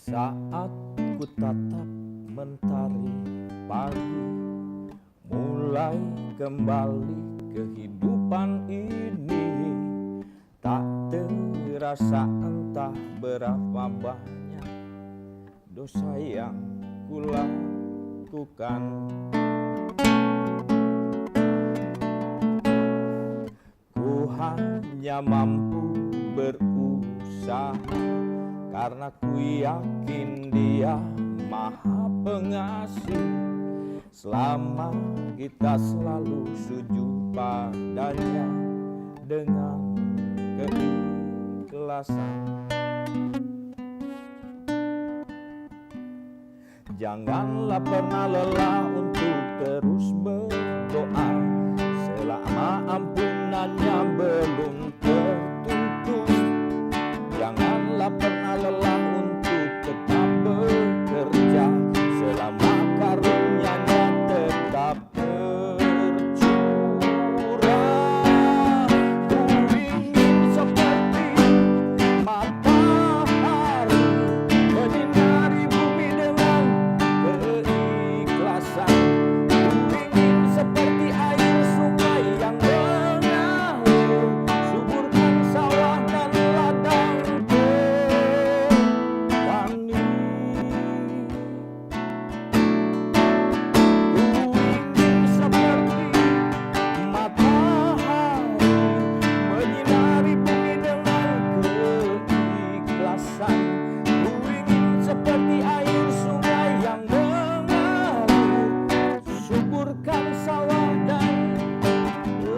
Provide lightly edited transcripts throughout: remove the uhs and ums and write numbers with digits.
Saat ku tatap mentari pagi, mulai kembali kehidupan ini. Tak terasa entah berapa banyak dosa yang ku lakukan. Ku hanya mampu berusaha karena ku yakin Dia Maha Pengasih. Selama kita selalu sujud padanya dengan keikhlasan. Janganlah pernah lelah untuk terus berdoa selama ampunannya belum tertuntut. Janganlah pernah lelah untuk tetap bekerja selama karunia-Nya tetap tercurah. Ku ingin seperti matahari menyinari bumi dengan keikhlasan. Ku ingin seperti air sungai yang mengalir, suburkan sawah dan ladang petani. Ku ingin seperti matahari menyinari bumi dengan keikhlasan. Ku ingin seperti air sungai yang mengalir, suburkan sawah dan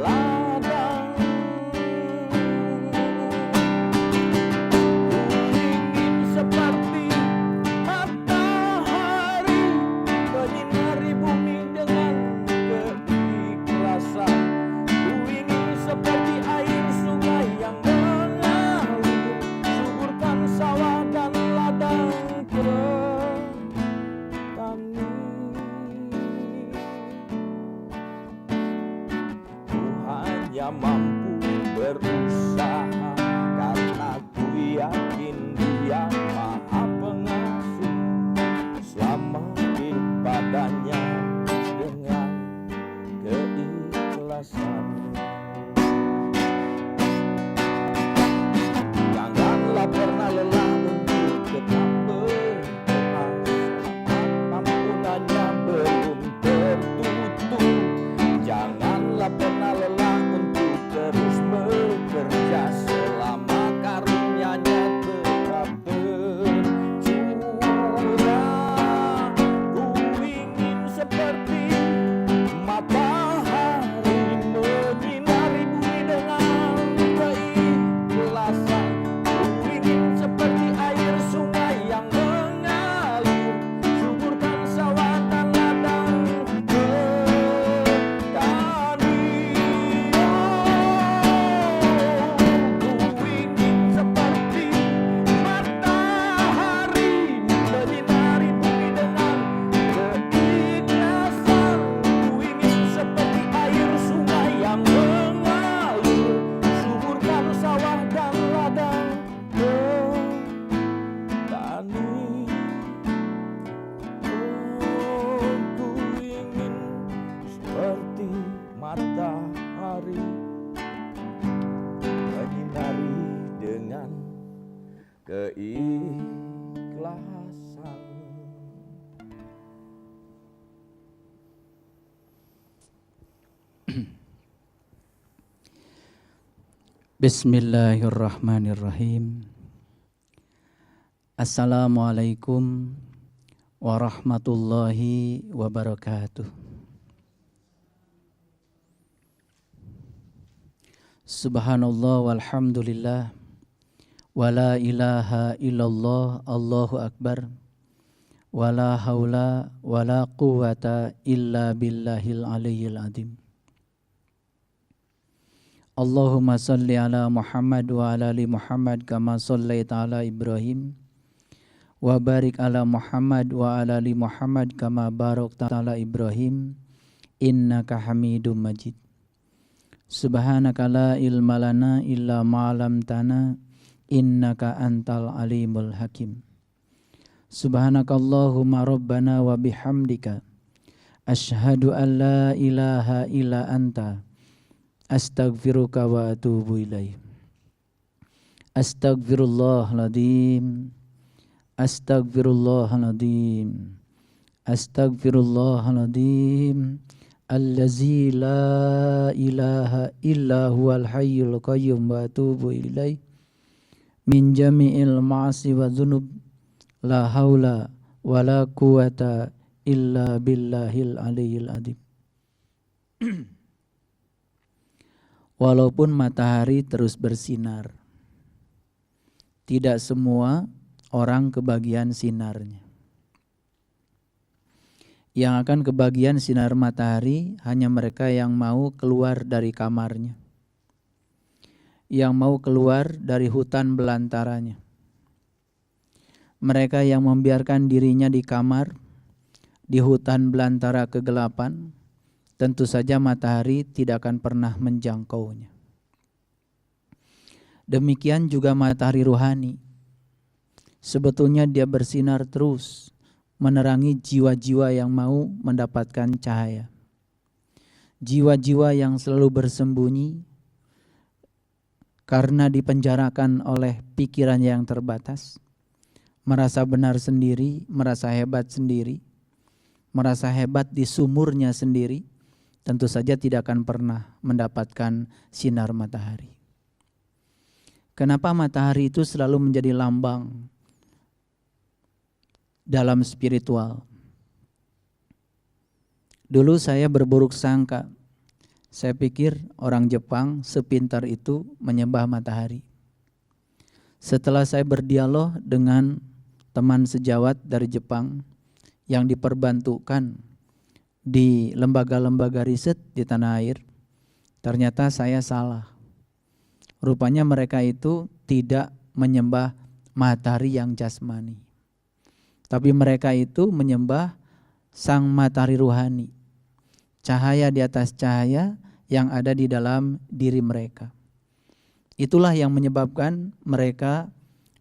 ladang. Ku ingin seperti matahari menyinari bumi dengan keikhlasan. Ku ingin seperti air sungai yang mengalir, suburkan sawah dan ladang petani. Ku hanya mampu berusaha karena ku yakin Dia Maha Pengasih. Selama padanya dengan keikhlasan. Janganlah pernah lelah untuk tetap berdoa selama ampunannya belum tertutup. Janganlah pernah lelah untuk terus bekerja selama karunia-Nya tetap tercurah. Ku ingin seperti matahari menyinari bumi dengan keikhlasan. Ku ingin seperti air sungai yang mengalir, suburkan sawah dan ladang petani. Ku ingin seperti matahari menyinari bumi dengan keikhlasan. Ku ingin seperti air sungai yang mengalir, suburkan sawah dan ladang petani. Ku ingin seperti matahari menyinari dengan keikhlasan. Bismillahirrahmanirrahim. Assalamualaikum warahmatullahi wabarakatuh. Subhanallah walhamdulillah wala ilaha illallah Allahu akbar wala haula wala quwata illa billahil aliyyil azim. Allahumma salli ala Muhammad wa ala ali Muhammad kama sallaita ala Ibrahim wa barik ala Muhammad wa ala ali Muhammad kama barakta ala Ibrahim innaka Hamidum Majid. Subhanaka la ilma lana illa ma 'allamtana innaka antal alimul hakim. Subhanakallahumma rabbana wa bihamdika asyhadu an la ilaha illa anta astaghfiruka wa atubu ilaih. Astaghfirullahaladzim, astaghfirullahaladzim, astaghfirullahaladzim, allazi la ilaha illa huwal hayyul qayyum wa atubu ilaih min jami'il ma'asi wa dzunub la haula wa la quwata illa billahil aliyyil adzim. Walaupun matahari terus bersinar, tidak semua orang kebagian sinarnya. Yang akan kebagian sinar matahari hanya mereka yang mau keluar dari kamarnya, yang mau keluar dari hutan belantaranya. Mereka yang membiarkan dirinya di kamar, di hutan belantara kegelapan, tentu saja matahari tidak akan pernah menjangkaunya. Demikian juga matahari ruhani. Sebetulnya dia bersinar terus, menerangi jiwa-jiwa yang mau mendapatkan cahaya. Jiwa-jiwa yang selalu bersembunyi karena dipenjarakan oleh pikiran yang terbatas, merasa benar sendiri, merasa hebat sendiri, merasa hebat di sumurnya sendiri, tentu saja tidak akan pernah mendapatkan sinar matahari. Kenapa matahari itu selalu menjadi lambang dalam spiritual? Dulu saya berburuk sangka. Saya pikir orang Jepang sepintar itu menyembah matahari. Setelah saya berdialog dengan teman sejawat dari Jepang yang diperbantukan di lembaga-lembaga riset di tanah air, ternyata saya salah. Rupanya mereka itu tidak menyembah matahari yang jasmani, tapi mereka itu menyembah sang matahari ruhani, cahaya di atas cahaya yang ada di dalam diri mereka. Itulah yang menyebabkan mereka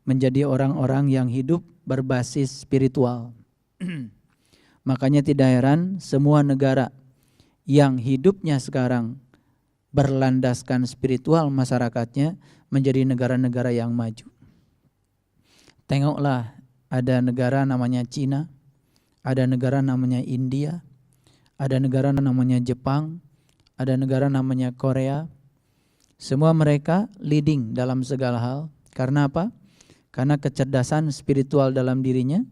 menjadi orang-orang yang hidup berbasis spiritual. Makanya tidak heran semua negara yang hidupnya sekarang berlandaskan spiritual masyarakatnya menjadi negara-negara yang maju. Tengoklah, ada negara namanya Cina, ada negara namanya India, ada negara namanya Jepang, ada negara namanya Korea. Semua mereka leading dalam segala hal. Karena apa? Karena kecerdasan spiritual dalam dirinya,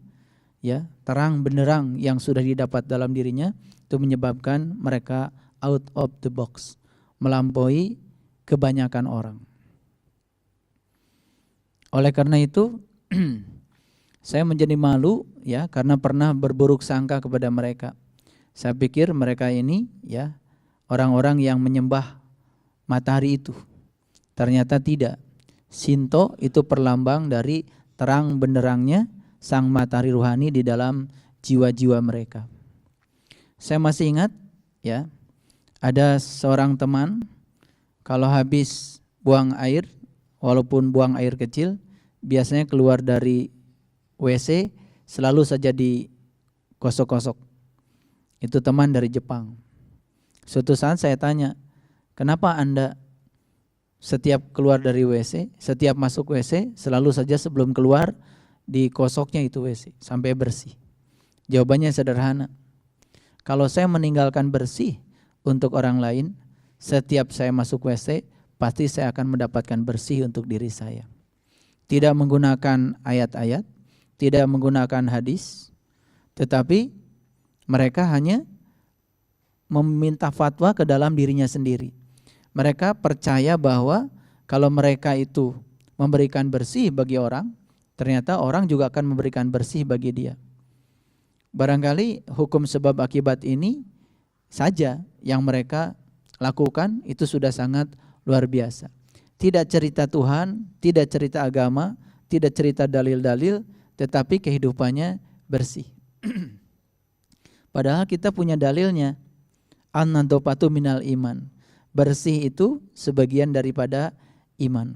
ya, terang benderang yang sudah didapat dalam dirinya itu menyebabkan mereka out of the box, melampaui kebanyakan orang. Oleh karena itu saya menjadi malu, ya, karena pernah berburuk sangka kepada mereka. Saya pikir mereka ini, ya, orang-orang yang menyembah matahari itu. Ternyata tidak. Shinto itu perlambang dari terang benderangnya sang matahari ruhani di dalam jiwa-jiwa mereka. Saya masih ingat, ya, ada seorang teman kalau habis buang air, walaupun buang air kecil, biasanya keluar dari WC selalu saja dikosok-kosok. Itu teman dari Jepang. Suatu saat saya tanya, kenapa Anda setiap keluar dari WC, setiap masuk WC, selalu saja sebelum keluar dikosoknya itu WC sampai bersih? Jawabannya sederhana. Kalau saya meninggalkan bersih untuk orang lain, setiap saya masuk WC, pasti saya akan mendapatkan bersih untuk diri saya. Tidak menggunakan ayat-ayat, tidak menggunakan hadis, tetapi mereka hanya meminta fatwa ke dalam dirinya sendiri. Mereka percaya bahwa kalau mereka itu memberikan bersih bagi orang, ternyata orang juga akan memberikan bersih bagi dia. Barangkali hukum sebab akibat ini saja yang mereka lakukan itu sudah sangat luar biasa. Tidak cerita Tuhan, tidak cerita agama, tidak cerita dalil-dalil, tetapi kehidupannya bersih. Padahal kita punya dalilnya. An-nadhofatu minal iman. Bersih itu sebagian daripada iman.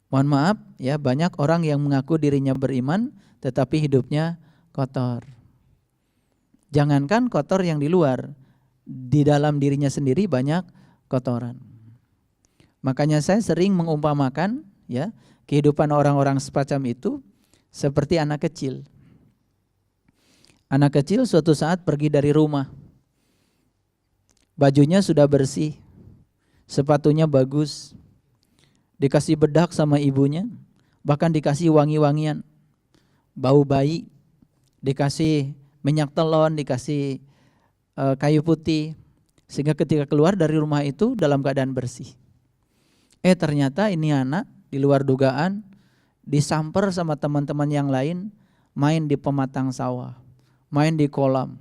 Mohon maaf ya, banyak orang yang mengaku dirinya beriman tetapi hidupnya kotor. Jangankan kotor yang di luar, di dalam dirinya sendiri banyak kotoran. Makanya saya sering mengumpamakan ya, kehidupan orang-orang semacam itu seperti anak kecil. Anak kecil suatu saat pergi dari rumah. Bajunya sudah bersih, sepatunya bagus, dikasih bedak sama ibunya, bahkan dikasih wangi-wangian, bau bayi, dikasih minyak telon, dikasih kayu putih, sehingga ketika keluar dari rumah itu dalam keadaan bersih. Ternyata ini anak di luar dugaan disamper sama teman-teman yang lain, main di pematang sawah, main di kolam,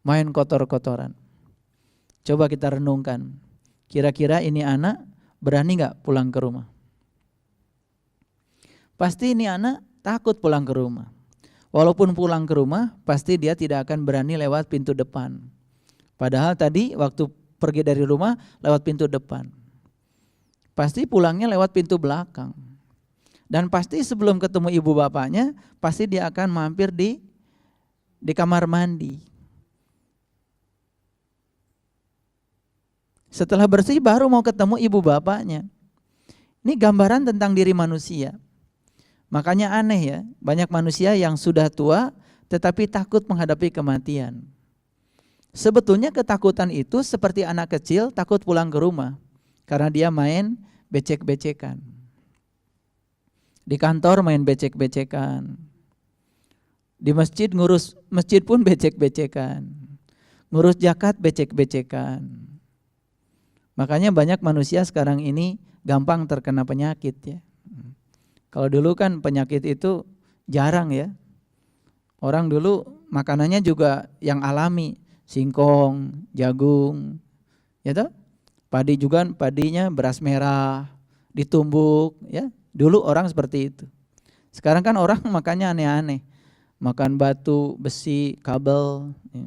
main kotor-kotoran. Coba kita renungkan, kira-kira ini anak berani gak pulang ke rumah? Pasti ini anak takut pulang ke rumah. Walaupun pulang ke rumah, pasti dia tidak akan berani lewat pintu depan. Padahal tadi waktu pergi dari rumah lewat pintu depan. Pasti pulangnya lewat pintu belakang. Dan pasti sebelum ketemu ibu bapaknya, pasti dia akan mampir di kamar mandi. Setelah bersih baru mau ketemu ibu bapaknya. Ini gambaran tentang diri manusia. Makanya aneh ya, banyak manusia yang sudah tua tetapi takut menghadapi kematian. Sebetulnya ketakutan itu seperti anak kecil takut pulang ke rumah karena dia main becek-becekan. Di kantor main becek-becekan. Di masjid ngurus masjid pun becek-becekan. Ngurus zakat becek-becekan. Makanya banyak manusia sekarang ini gampang terkena penyakit ya. Kalau dulu kan penyakit itu jarang ya. Orang dulu makanannya juga yang alami, singkong, jagung, ya toh? Padi juga, padinya beras merah, ditumbuk ya. Dulu orang seperti itu. Sekarang kan orang makannya aneh-aneh. Makan batu, besi, kabel. Ya.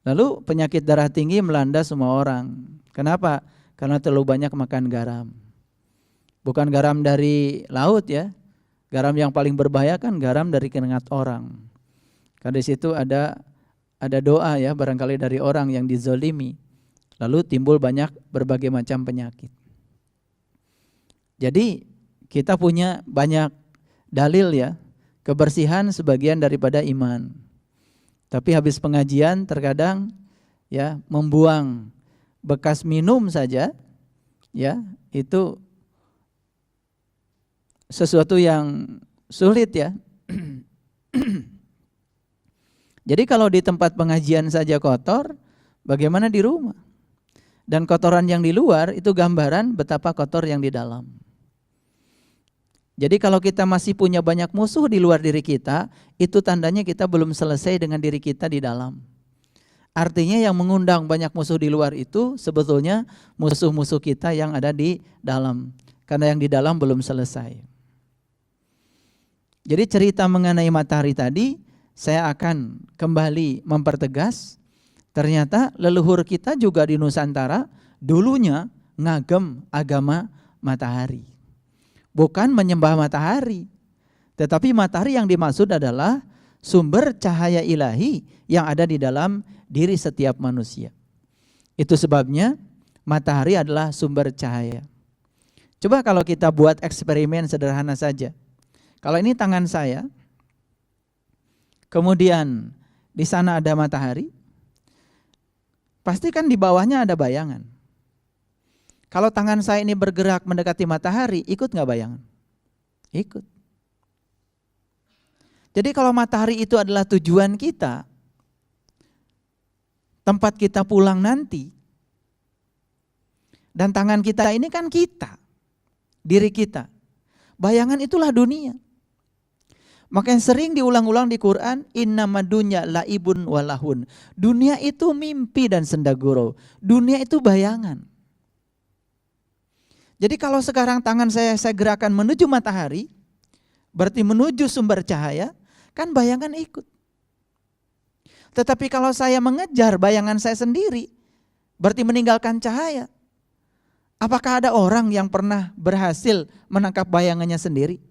Lalu penyakit darah tinggi melanda semua orang. Kenapa? Karena terlalu banyak makan garam. Bukan garam dari laut ya. Garam yang paling berbahaya kan garam dari keringat orang. Karena di situ ada doa ya, barangkali dari orang yang dizolimi. Lalu timbul banyak berbagai macam penyakit. Jadi kita punya banyak dalil ya, kebersihan sebagian daripada iman. Tapi habis pengajian terkadang ya membuang bekas minum saja ya itu sesuatu yang sulit ya. Jadi kalau di tempat pengajian saja kotor, bagaimana di rumah? Dan kotoran yang di luar itu gambaran betapa kotor yang di dalam. Jadi kalau kita masih punya banyak musuh di luar diri kita, itu tandanya kita belum selesai dengan diri kita di dalam. Artinya yang mengundang banyak musuh di luar itu sebetulnya musuh-musuh kita yang ada di dalam. Karena yang di dalam belum selesai. Jadi cerita mengenai matahari tadi, saya akan kembali mempertegas. Ternyata leluhur kita juga di Nusantara dulunya ngagem agama matahari. Bukan menyembah matahari, tetapi matahari yang dimaksud adalah sumber cahaya ilahi yang ada di dalam diri setiap manusia. Itu sebabnya matahari adalah sumber cahaya. Coba kalau kita buat eksperimen sederhana saja. Kalau ini tangan saya, kemudian di sana ada matahari, pasti kan di bawahnya ada bayangan. Kalau tangan saya ini bergerak mendekati matahari, ikut gak bayangan? Ikut. Jadi kalau matahari itu adalah tujuan kita, tempat kita pulang nanti, dan tangan kita ini kan kita, diri kita. Bayangan itulah dunia. Makanya sering diulang-ulang di Quran, innamad dunya laibun walahun. Dunia itu mimpi dan senda gurau. Dunia itu bayangan. Jadi kalau sekarang tangan saya gerakan menuju matahari, berarti menuju sumber cahaya, kan bayangan ikut. Tetapi kalau saya mengejar bayangan saya sendiri, berarti meninggalkan cahaya. Apakah ada orang yang pernah berhasil menangkap bayangannya sendiri?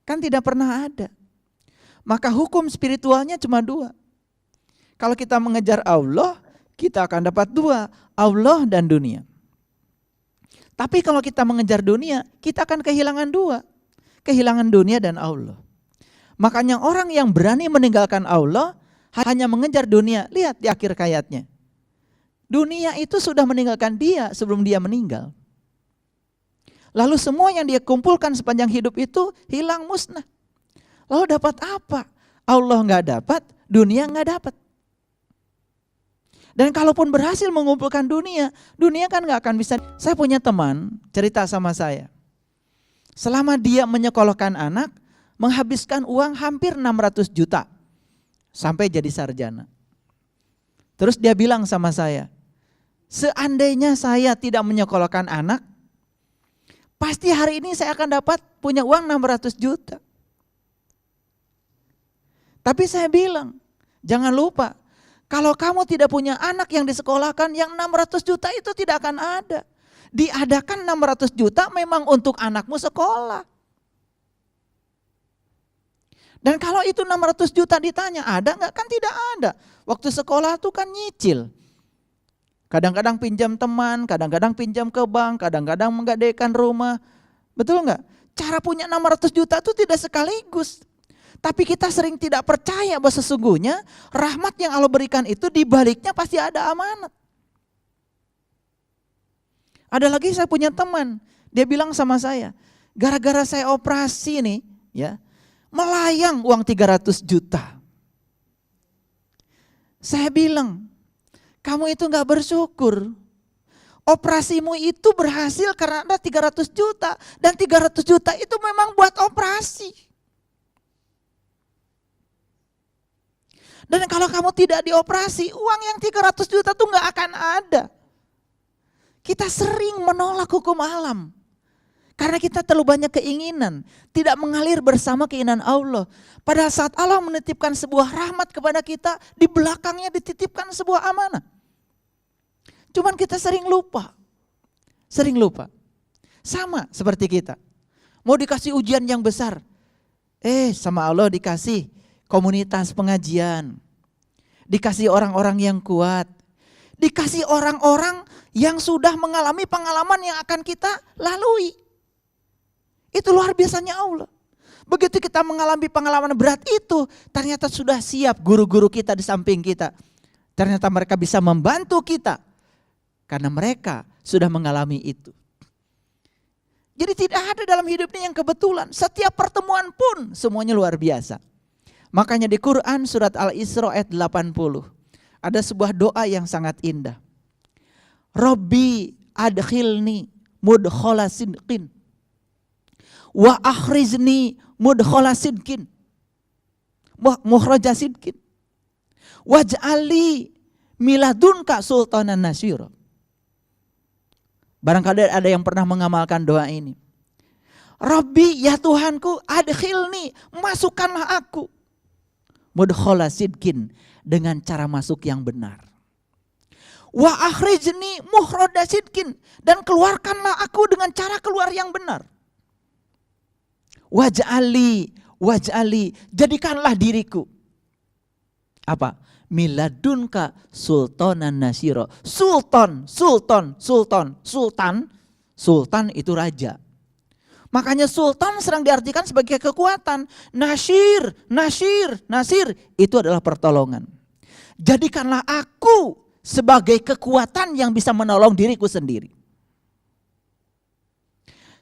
Kan tidak pernah ada. Maka hukum spiritualnya cuma dua. Kalau kita mengejar Allah, kita akan dapat dua, Allah dan dunia. Tapi kalau kita mengejar dunia, kita akan kehilangan dua. Kehilangan dunia dan Allah. Makanya orang yang berani meninggalkan Allah hanya mengejar dunia. Lihat di akhir ayatnya. Dunia itu sudah meninggalkan dia sebelum dia meninggal. Lalu semua yang dia kumpulkan sepanjang hidup itu hilang musnah. Lalu dapat apa? Allah nggak dapat, dunia nggak dapat. Dan kalaupun berhasil mengumpulkan dunia, dunia kan nggak akan bisa. Saya punya teman cerita sama saya. Selama dia menyekolahkan anak, menghabiskan uang hampir 600 juta sampai jadi sarjana. Terus dia bilang sama saya, seandainya saya tidak menyekolahkan anak, pasti hari ini saya akan dapat punya uang 600 juta. Tapi saya bilang, jangan lupa, kalau kamu tidak punya anak yang disekolahkan, yang 600 juta itu tidak akan ada. Diadakan 600 juta memang untuk anakmu sekolah. Dan kalau itu 600 juta ditanya, ada nggak? Kan tidak ada. Waktu sekolah tuh kan nyicil. Kadang-kadang pinjam teman, kadang-kadang pinjam ke bank, kadang-kadang menggadaikan rumah. Betul nggak? Cara punya 600 juta itu tidak sekaligus. Tapi kita sering tidak percaya bahwa sesungguhnya rahmat yang Allah berikan itu di baliknya pasti ada amanat. Ada lagi saya punya teman, dia bilang sama saya, gara-gara saya operasi nih, ya, melayang uang 300 juta. Saya bilang, kamu itu gak bersyukur. Operasimu itu berhasil karena ada 300 juta. Dan 300 juta itu memang buat operasi. Dan kalau kamu tidak dioperasi, uang yang 300 juta itu gak akan ada. Kita sering menolak hukum alam. Karena kita terlalu banyak keinginan, tidak mengalir bersama keinginan Allah. Pada saat Allah menitipkan sebuah rahmat kepada kita, di belakangnya dititipkan sebuah amanah. Cuman kita sering lupa. Sering lupa. Sama seperti kita. Mau dikasih ujian yang besar. Sama Allah dikasih komunitas pengajian. Dikasih orang-orang yang kuat. Dikasih orang-orang yang sudah mengalami pengalaman yang akan kita lalui. Itu luar biasanya Allah. Begitu kita mengalami pengalaman berat itu, ternyata sudah siap guru-guru kita di samping kita. Ternyata mereka bisa membantu kita. Karena mereka sudah mengalami itu. Jadi tidak ada dalam hidup ini yang kebetulan. Setiap pertemuan pun semuanya luar biasa. Makanya di Quran surat Al-Isra ayat 80. Ada sebuah doa yang sangat indah. Rabbi adkhilni mudkhala sidqin. Wa akhrizni mudkhala sidqin. Mukhraja sidqin. Waj'ali miladunka sultanan nasyira. Barangkali ada yang pernah mengamalkan doa ini. Rabbi, ya Tuhanku, adkhilni, masukkanlah aku. Mudkhala sidqin, dengan cara masuk yang benar. Wa akhrijni mukhraja sidqin, dan keluarkanlah aku dengan cara keluar yang benar. Waj'ali, jadikanlah diriku. Apa? Miladunka sultanan nasyira. Sultan itu raja. Makanya sultan sering diartikan sebagai kekuatan. Nasir itu adalah pertolongan. Jadikanlah aku sebagai kekuatan yang bisa menolong diriku sendiri.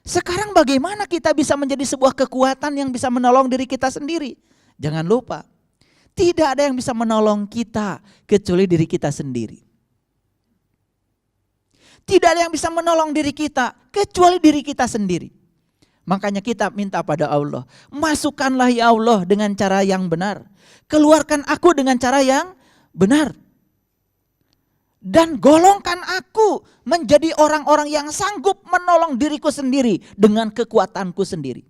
Sekarang bagaimana kita bisa menjadi sebuah kekuatan yang bisa menolong diri kita sendiri? Jangan lupa, tidak ada yang bisa menolong kita kecuali diri kita sendiri. Tidak ada yang bisa menolong diri kita kecuali diri kita sendiri. Makanya kita minta pada Allah, masukkanlah ya Allah dengan cara yang benar. Keluarkan aku dengan cara yang benar. Dan golongkan aku menjadi orang-orang yang sanggup menolong diriku sendiri dengan kekuatanku sendiri.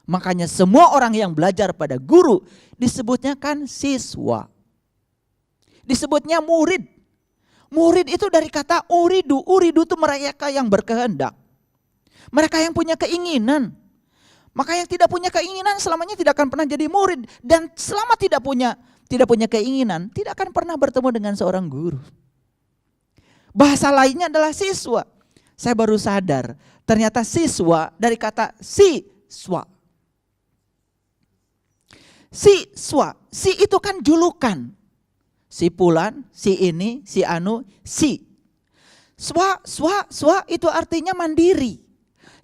Makanya semua orang yang belajar pada guru disebutnya kan siswa. Disebutnya murid. Murid itu dari kata uridu. Uridu itu mereka yang berkehendak. Mereka yang punya keinginan. Maka yang tidak punya keinginan selamanya tidak akan pernah jadi murid. Dan selama tidak punya keinginan, tidak akan pernah bertemu dengan seorang guru. Bahasa lainnya adalah siswa. Saya baru sadar, ternyata siswa dari kata siswa. Siswa, si itu kan julukan. Si Pulan, si ini, si Anu, si. Swa itu artinya mandiri.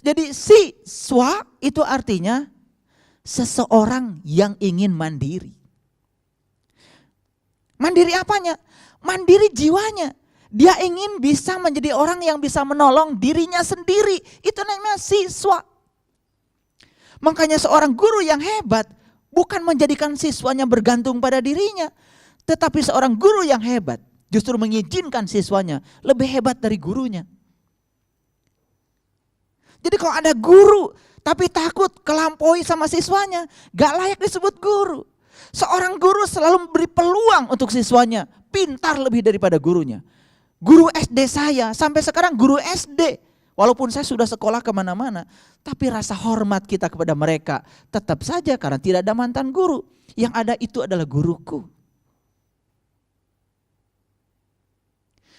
Jadi siswa itu artinya seseorang yang ingin mandiri. Mandiri apanya? Mandiri jiwanya. Dia ingin bisa menjadi orang yang bisa menolong dirinya sendiri. Itu namanya siswa. Makanya seorang guru yang hebat bukan menjadikan siswanya bergantung pada dirinya. Tetapi seorang guru yang hebat justru mengizinkan siswanya lebih hebat dari gurunya. Jadi kalau ada guru tapi takut kelampaui sama siswanya, gak layak disebut guru. Seorang guru selalu memberi peluang untuk siswanya pintar lebih daripada gurunya. Guru SD saya sampai sekarang guru SD. Walaupun saya sudah sekolah kemana-mana, tapi rasa hormat kita kepada mereka tetap saja karena tidak ada mantan guru. Yang ada itu adalah guruku.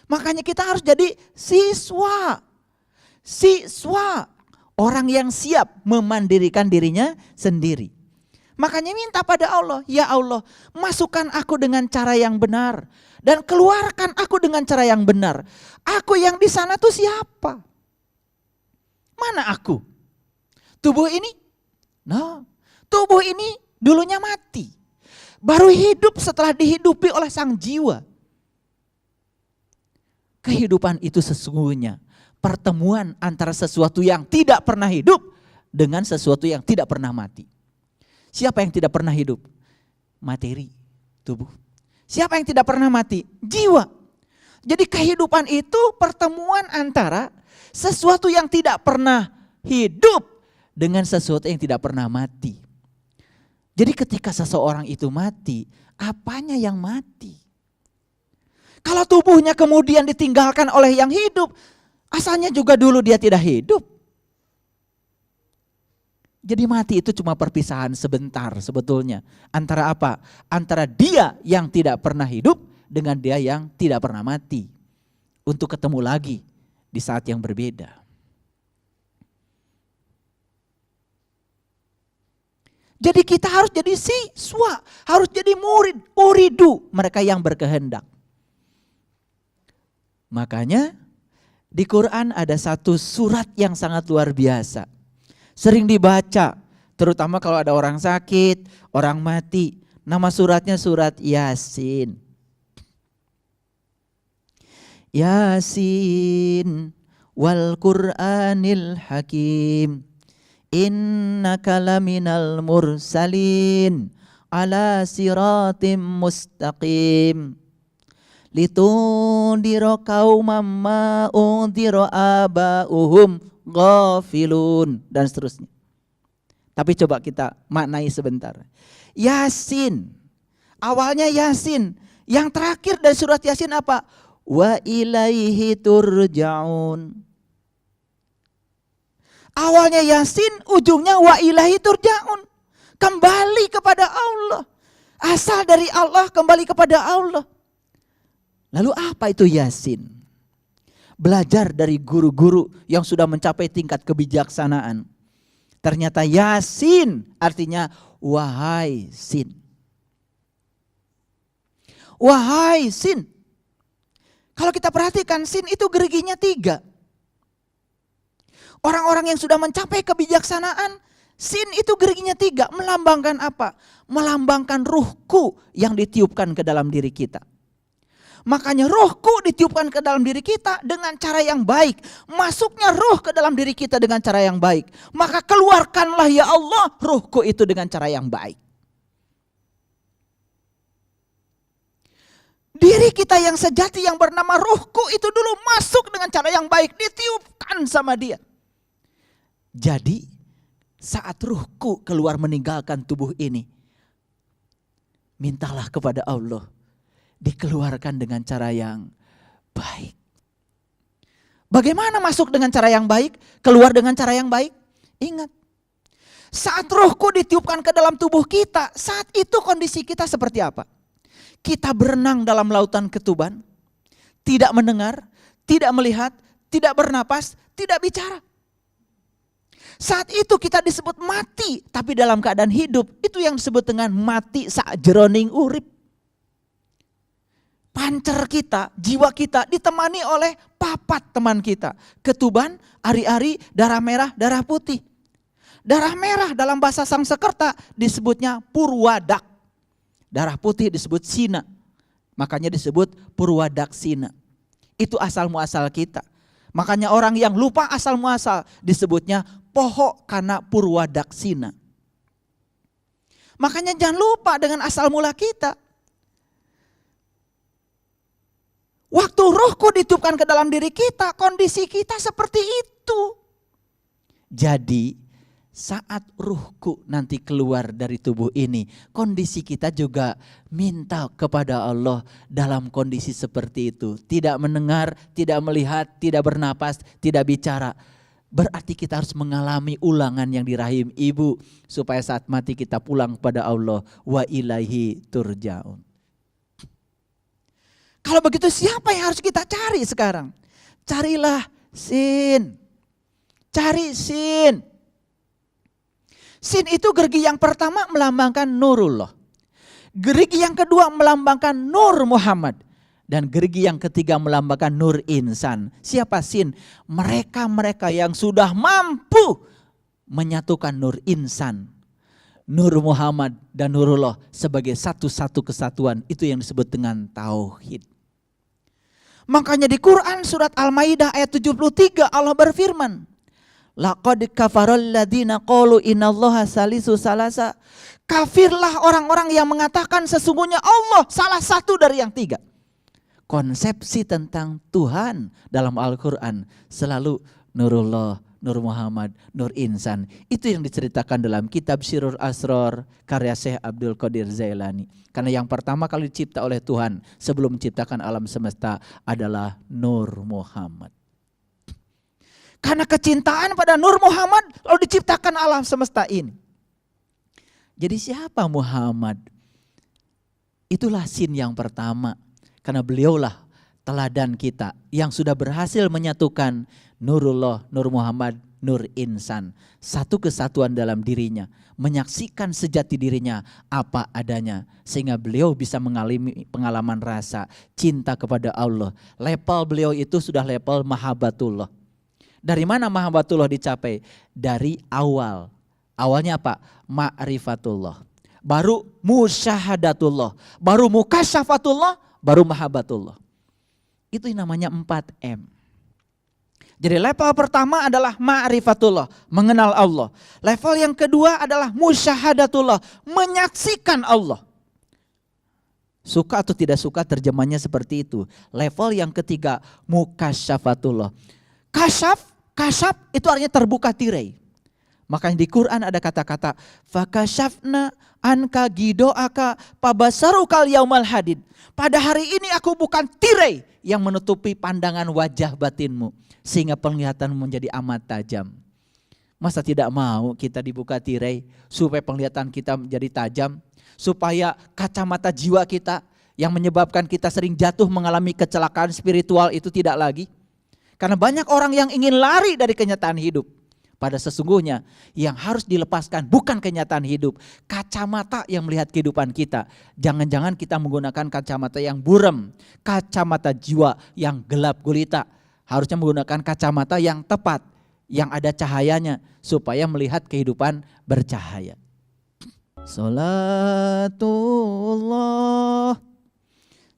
Makanya kita harus jadi siswa. Siswa. Orang yang siap memandirikan dirinya sendiri. Makanya minta pada Allah, ya Allah, masukkan aku dengan cara yang benar. Dan keluarkan aku dengan cara yang benar. Aku yang di sana tuh siapa? Mana aku? Tubuh ini? No, tubuh ini dulunya mati. Baru hidup setelah dihidupi oleh sang jiwa. Kehidupan itu sesungguhnya pertemuan antara sesuatu yang tidak pernah hidup dengan sesuatu yang tidak pernah mati. Siapa yang tidak pernah hidup? Materi, tubuh. Siapa yang tidak pernah mati? Jiwa. Jadi kehidupan itu pertemuan antara sesuatu yang tidak pernah hidup dengan sesuatu yang tidak pernah mati. Jadi ketika seseorang itu mati, apanya yang mati? Kalau tubuhnya kemudian ditinggalkan oleh yang hidup, asalnya juga dulu dia tidak hidup. Jadi mati itu cuma perpisahan sebentar sebetulnya. Antara apa? Antara dia yang tidak pernah hidup dengan dia yang tidak pernah mati. Untuk ketemu lagi di saat yang berbeda. Jadi kita harus jadi siswa, harus jadi murid, uridu, mereka yang berkehendak. Makanya di Quran ada satu surat yang sangat luar biasa. Sering dibaca, terutama kalau ada orang sakit, orang mati. Nama suratnya surat Yasin. Yasin wal Qur'anil Hakim. Innaka laminal mursalin ala siratim mustaqim. Litundiro qaumam ma undiro aba'uhum ghafilun, dan seterusnya. Tapi coba kita maknai sebentar. Yasin, awalnya Yasin. Yang terakhir dari surat Yasin apa? Wa ilaihi turja'un. Awalnya Yasin, ujungnya wa ilaihi turja'un. Kembali kepada Allah. Asal dari Allah, kembali kepada Allah. Lalu apa itu Yasin? Belajar dari guru-guru yang sudah mencapai tingkat kebijaksanaan. Ternyata Yasin artinya wahai Sin. Wahai Sin. Kalau kita perhatikan Sin itu geriginya 3. Orang-orang yang sudah mencapai kebijaksanaan, Sin itu geriginya 3. Melambangkan apa? Melambangkan ruhku yang ditiupkan ke dalam diri kita. Makanya rohku ditiupkan ke dalam diri kita dengan cara yang baik. Masuknya roh ke dalam diri kita dengan cara yang baik. Maka keluarkanlah ya Allah rohku itu dengan cara yang baik. Diri kita yang sejati yang bernama rohku itu dulu masuk dengan cara yang baik. Ditiupkan sama dia. Jadi saat rohku keluar meninggalkan tubuh ini, mintalah kepada Allah. Dikeluarkan dengan cara yang baik. Bagaimana masuk dengan cara yang baik, keluar dengan cara yang baik? Ingat, saat rohku ditiupkan ke dalam tubuh kita, saat itu kondisi kita seperti apa? Kita berenang dalam lautan ketuban, tidak mendengar, tidak melihat, tidak bernapas, tidak bicara. Saat itu kita disebut mati, tapi dalam keadaan hidup. Itu yang disebut dengan mati sakjeroning urip. Pancer kita, jiwa kita ditemani oleh papat teman kita. Ketuban, ari-ari, darah merah, darah putih. Darah merah dalam bahasa Sangsekerta disebutnya purwadak. Darah putih disebut sina. Makanya disebut purwadaksina. Itu asal muasal kita. Makanya orang yang lupa asal muasal disebutnya poho kana purwadaksina. Makanya jangan lupa dengan asal mula kita. Waktu rohku ditiupkan ke dalam diri kita, kondisi kita seperti itu. Jadi saat ruhku nanti keluar dari tubuh ini, kondisi kita juga minta kepada Allah dalam kondisi seperti itu. Tidak mendengar, tidak melihat, tidak bernapas, tidak bicara. Berarti kita harus mengalami ulangan yang di rahim ibu, supaya saat mati kita pulang kepada Allah. Wa ilaihi turja'un. Kalau begitu siapa yang harus kita cari sekarang? Carilah sin. Cari sin. Sin itu gergi yang pertama melambangkan Nurullah. Gergi yang kedua melambangkan Nur Muhammad. Dan gergi yang ketiga melambangkan Nur Insan. Siapa sin? Mereka-mereka yang sudah mampu menyatukan Nur Insan, Nur Muhammad dan Nurullah sebagai satu-satu kesatuan. Itu yang disebut dengan tauhid. Makanya di Quran surat Al-Maidah ayat 73 Allah berfirman, laqad kafaral ladzina qalu innallaha salisu salasa. Kafirlah orang-orang yang mengatakan sesungguhnya Allah salah satu dari yang tiga. Konsepsi tentang Tuhan dalam Al-Quran selalu Nurullah, Nur Muhammad, Nur Insan. Itu yang diceritakan dalam kitab Sirrul Asror karya Syekh Abdul Qadir Zailani. Karena yang pertama kali dicipta oleh Tuhan sebelum menciptakan alam semesta adalah Nur Muhammad. Karena kecintaan pada Nur Muhammad lalu diciptakan alam semesta ini. Jadi siapa Muhammad? Itulah sin yang pertama. Karena beliaulah teladan kita yang sudah berhasil menyatukan Nurullah, Nur Muhammad, Nur Insan. Satu kesatuan dalam dirinya. Menyaksikan sejati dirinya apa adanya. Sehingga beliau bisa mengalami pengalaman rasa cinta kepada Allah. Level beliau itu sudah level mahabbatullah. Dari mana mahabbatullah dicapai? Dari awal. Awalnya apa? Ma'rifatullah. Baru musyahadatullah. Baru mukasyafatullah. Baru mahabbatullah. Itu yang namanya 4M. Jadi level pertama adalah ma'rifatullah, mengenal Allah. Level yang kedua adalah musyahadatullah, menyaksikan Allah. Suka atau tidak suka terjemahnya seperti itu. Level yang ketiga mukasyafatullah. Kasyaf itu artinya terbuka tirai. Makanya di Quran ada kata-kata fakasyafna anka gidoaka pabasarukal yaumal hadid. Pada hari ini aku bukan tirai yang menutupi pandangan wajah batinmu sehingga penglihatan menjadi amat tajam. Masa tidak mau kita dibuka tirai supaya penglihatan kita menjadi tajam, supaya kacamata jiwa kita yang menyebabkan kita sering jatuh mengalami kecelakaan spiritual itu tidak lagi. Karena banyak orang yang ingin lari dari kenyataan hidup. Pada sesungguhnya yang harus dilepaskan bukan kenyataan hidup, kacamata yang melihat kehidupan kita. Jangan-jangan kita menggunakan kacamata yang buram, kacamata jiwa yang gelap gulita. Harusnya menggunakan kacamata yang tepat, yang ada cahayanya supaya melihat kehidupan bercahaya. Salatullah,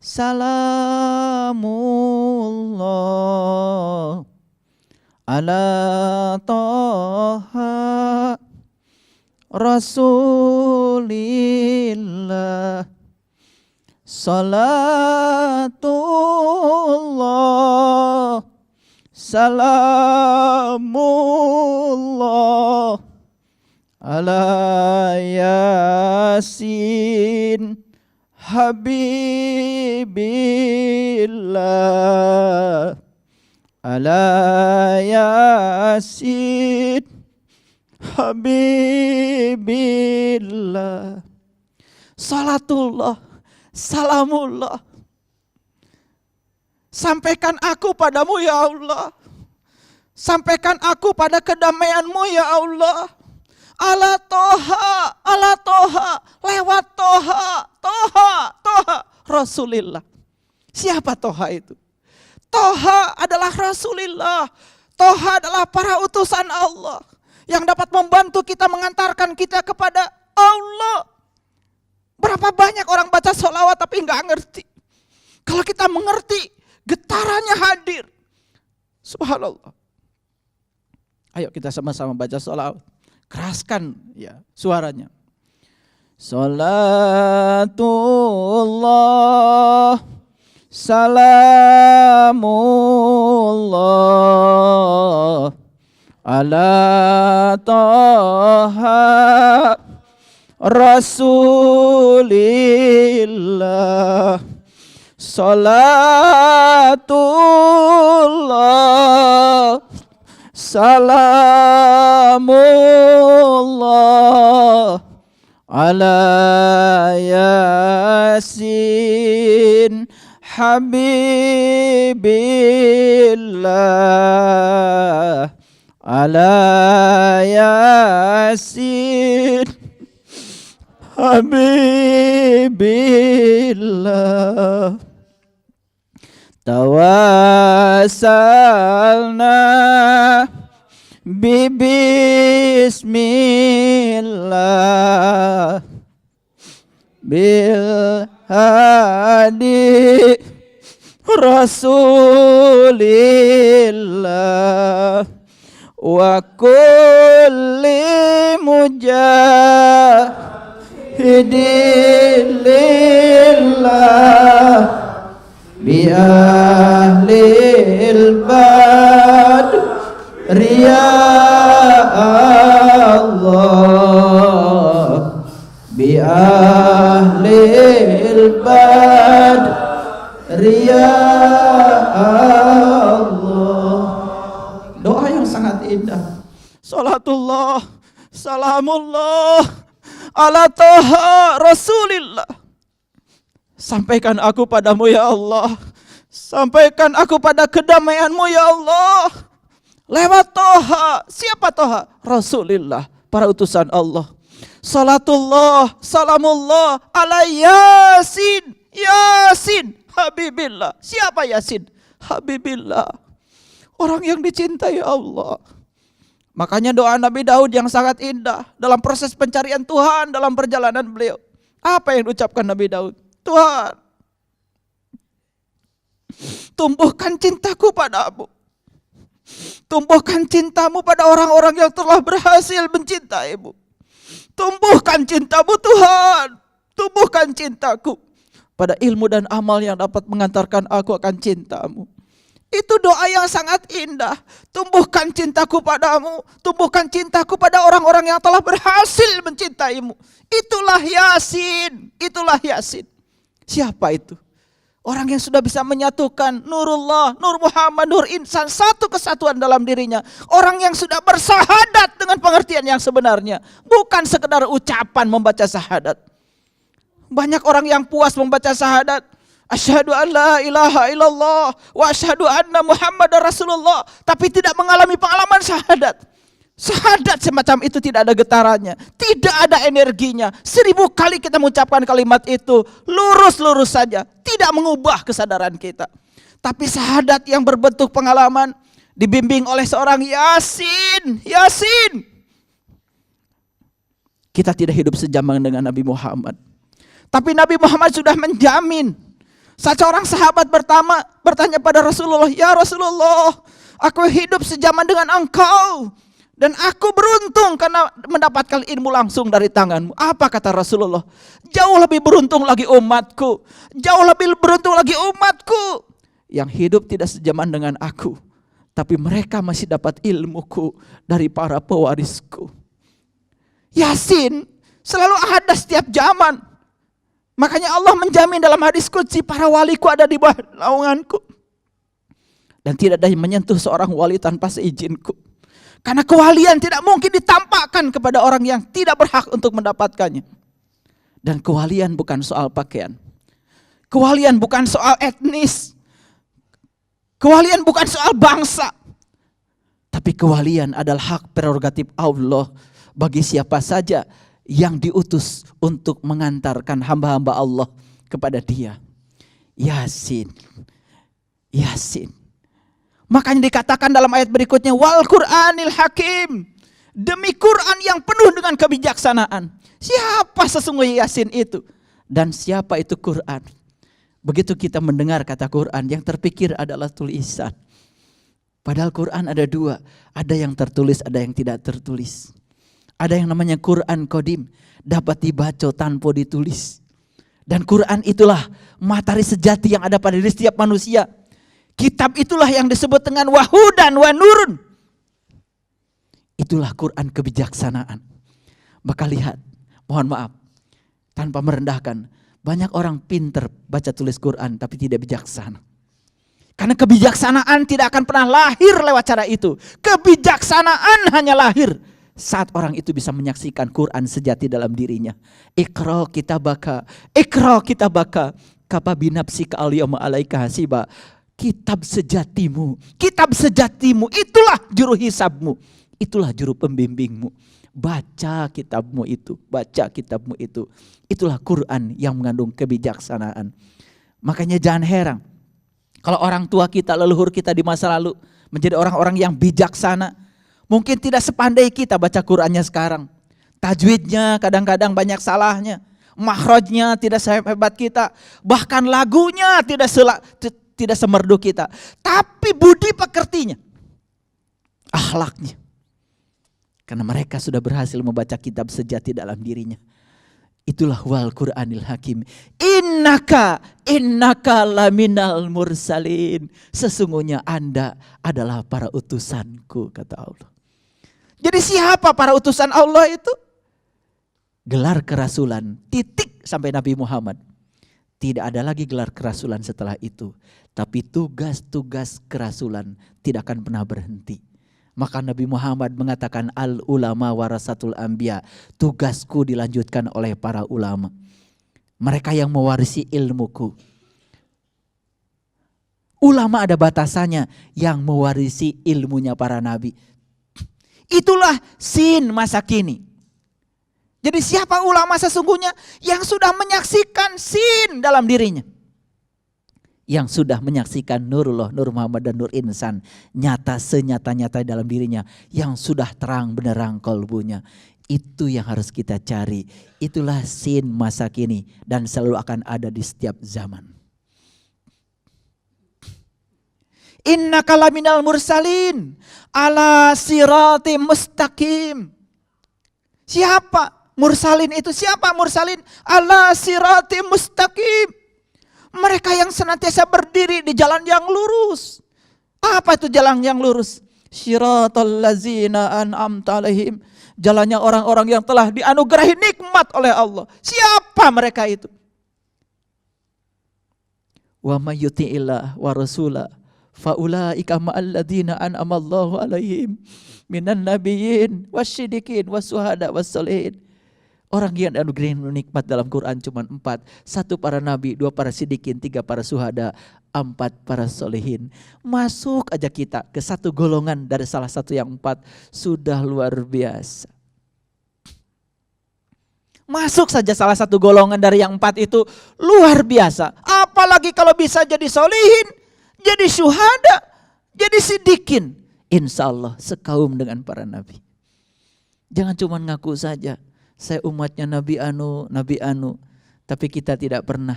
salamullah ala toha rasulillah. Salatullah, salamullah ala yasin Habibillah ala Yasin Habibillah. Salatullah, salamullah, sampaikan aku padamu ya Allah, sampaikan aku pada kedamaianmu ya Allah. Ala Toha, lewat Toha, Rasulillah. Siapa Toha itu? Toha adalah Rasulillah. Toha adalah para utusan Allah yang dapat membantu kita mengantarkan kita kepada Allah. Berapa banyak orang baca sholawat tapi nggak ngerti. Kalau kita mengerti, getarannya hadir. Subhanallah. Ayo kita sama-sama baca sholawat. Keraskan ya suaranya. Salatullah, salamullah ala Toha Rasulillah. Salatullah, salamullah ala Yasin Habibillah ala Yasin Habibillah. Tawassalna bismillah bil hadi Rasulillah wa kulli mujahidin lillah bi ahlil badri ya Allah, bi ahlil badri ya Allah. Doa yang sangat indah. Salatullah, salamullah ala Toha Rasulillah. Sampaikan aku padamu ya Allah, sampaikan aku pada kedamaianmu ya Allah. Lewat Toha. Siapa Toha? Rasulillah, para utusan Allah. Salatullah, salamullah ala Yasin, Yasin Habibillah. Siapa Yasin? Habibillah, orang yang dicintai Allah. Makanya doa Nabi Daud yang sangat indah dalam proses pencarian Tuhan dalam perjalanan beliau. Apa yang diucapkan Nabi Daud? Tuhan, tumbuhkan cintaku padamu. Tumbuhkan cintamu pada orang-orang yang telah berhasil mencintaimu. Tumbuhkan cintamu Tuhan. Tumbuhkan cintaku pada ilmu dan amal yang dapat mengantarkan aku akan cintamu. Itu doa yang sangat indah. Tumbuhkan cintaku padamu. Tumbuhkan cintaku pada orang-orang yang telah berhasil mencintaimu. Itulah Yasin. Itulah Yasin. Siapa itu? Orang yang sudah bisa menyatukan Nurullah, Nur Muhammad, Nur Insan, satu kesatuan dalam dirinya. Orang yang sudah bersahadat dengan pengertian yang sebenarnya. Bukan sekedar ucapan membaca syahadat. Banyak orang yang puas membaca syahadat. Asyhadu an la ilaha illallah wa asyhadu anna Muhammadar Rasulullah. Tapi tidak mengalami pengalaman syahadat. Syahadat semacam itu tidak ada getarannya, tidak ada energinya. 1000 kali kita mengucapkan kalimat itu, lurus-lurus saja, tidak mengubah kesadaran kita. Tapi syahadat yang berbentuk pengalaman, dibimbing oleh seorang Yasin, Yasin. Kita tidak hidup sejaman dengan Nabi Muhammad. Tapi Nabi Muhammad sudah menjamin. Seorang sahabat pertama bertanya pada Rasulullah, ya Rasulullah, aku hidup sejaman dengan engkau. Dan aku beruntung karena mendapatkan ilmu langsung dari tanganmu. Apa kata Rasulullah? Jauh lebih beruntung lagi umatku. Jauh lebih beruntung lagi umatku yang hidup tidak sejaman dengan aku. Tapi mereka masih dapat ilmuku dari para pewarisku. Yasin selalu ada setiap zaman. Makanya Allah menjamin dalam hadis qudsi, para waliku ada di bawah naunganku. Dan tidak ada yang menyentuh seorang wali tanpa seizinku. Karena kewalian tidak mungkin ditampakkan kepada orang yang tidak berhak untuk mendapatkannya. Dan kewalian bukan soal pakaian. Kewalian bukan soal etnis. Kewalian bukan soal bangsa. Tapi kewalian adalah hak prerogatif Allah bagi siapa saja yang diutus untuk mengantarkan hamba-hamba Allah kepada Dia. Yasin. Yasin. Makanya dikatakan dalam ayat berikutnya, wal Qur'anil Hakim. Demi Quran yang penuh dengan kebijaksanaan. Siapa sesungguhnya Yasin itu? Dan siapa itu Quran? Begitu kita mendengar kata Quran, yang terpikir adalah tulisan. Padahal Quran ada dua. Ada yang tertulis, ada yang tidak tertulis. Ada yang namanya Quran Qadim, dapat dibaca tanpa ditulis. Dan Quran itulah matahari sejati yang ada pada diri setiap manusia. Kitab itulah yang disebut dengan wahudan wa nurun. Itulah Quran kebijaksanaan. Maka lihat, mohon maaf, tanpa merendahkan, banyak orang pinter baca tulis Quran tapi tidak bijaksana. Karena kebijaksanaan tidak akan pernah lahir lewat cara itu. Kebijaksanaan hanya lahir saat orang itu bisa menyaksikan Quran sejati dalam dirinya. Iqra kitabaka, kafa binafsika al-yawma 'alaika hasiba. Kitab sejatimu itulah juru hisabmu, itulah juru pembimbingmu. Baca kitabmu itu, itulah Quran yang mengandung kebijaksanaan. Makanya jangan heran kalau orang tua kita, leluhur kita di masa lalu menjadi orang-orang yang bijaksana. Mungkin tidak sepandai kita baca Qurannya sekarang. Tajwidnya kadang-kadang banyak salahnya. Makhrajnya tidak sehebat kita. Bahkan lagunya tidak semerdu kita. Tapi budi pekertinya, akhlaknya. Karena mereka sudah berhasil membaca kitab sejati dalam dirinya. Itulah wal Qur'anil Hakim. Innaka laminal mursalin. Sesungguhnya Anda adalah para utusanku, kata Allah. Jadi siapa para utusan Allah itu? Gelar kerasulan, titik sampai Nabi Muhammad. Tidak ada lagi gelar kerasulan setelah itu. Tapi tugas-tugas kerasulan tidak akan pernah berhenti. Maka Nabi Muhammad mengatakan al ulama warasatul anbiya. Tugasku dilanjutkan oleh para ulama. Mereka yang mewarisi ilmuku. Ulama ada batasannya, yang mewarisi ilmunya para nabi. Itulah sin masa kini. Jadi siapa ulama sesungguhnya? Yang sudah menyaksikan sin dalam dirinya. Yang sudah menyaksikan nurullah, nur Muhammad dan nur insan. Nyata senyata-nyata dalam dirinya. Yang sudah terang benderang kolbunya. Itu yang harus kita cari. Itulah sin masa kini. Dan selalu akan ada di setiap zaman. Innaka laminal mursalin. Ala sirati mustaqim. Siapa? Mursalin itu siapa? Mursalin ala sirati mustaqim. Mereka yang senantiasa berdiri di jalan yang lurus. Apa itu jalan yang lurus? Siratal ladzina an'amta alaihim. Jalannya orang-orang yang telah dianugerahi nikmat oleh Allah. Siapa mereka itu? Wa may yuti'illah wa rasulah faulaika ma'al ladzina an'amallahu alaihim minan nabiyyin wasyiddiqin wasuhada wassalihin. Orang yang dianugerahi nikmat dalam Quran cuma 4. 1 para nabi, 2 para siddiqin, 3 para suhada, 4 para solehin. Masuk aja kita ke satu golongan dari salah satu yang 4. Sudah luar biasa. Masuk saja salah satu golongan dari yang 4 itu luar biasa. Apalagi kalau bisa jadi solehin, jadi syuhada, jadi siddiqin. Insya Allah sekaum dengan para nabi. Jangan cuma ngaku saja. Saya umatnya Nabi Anu. Tapi kita tidak pernah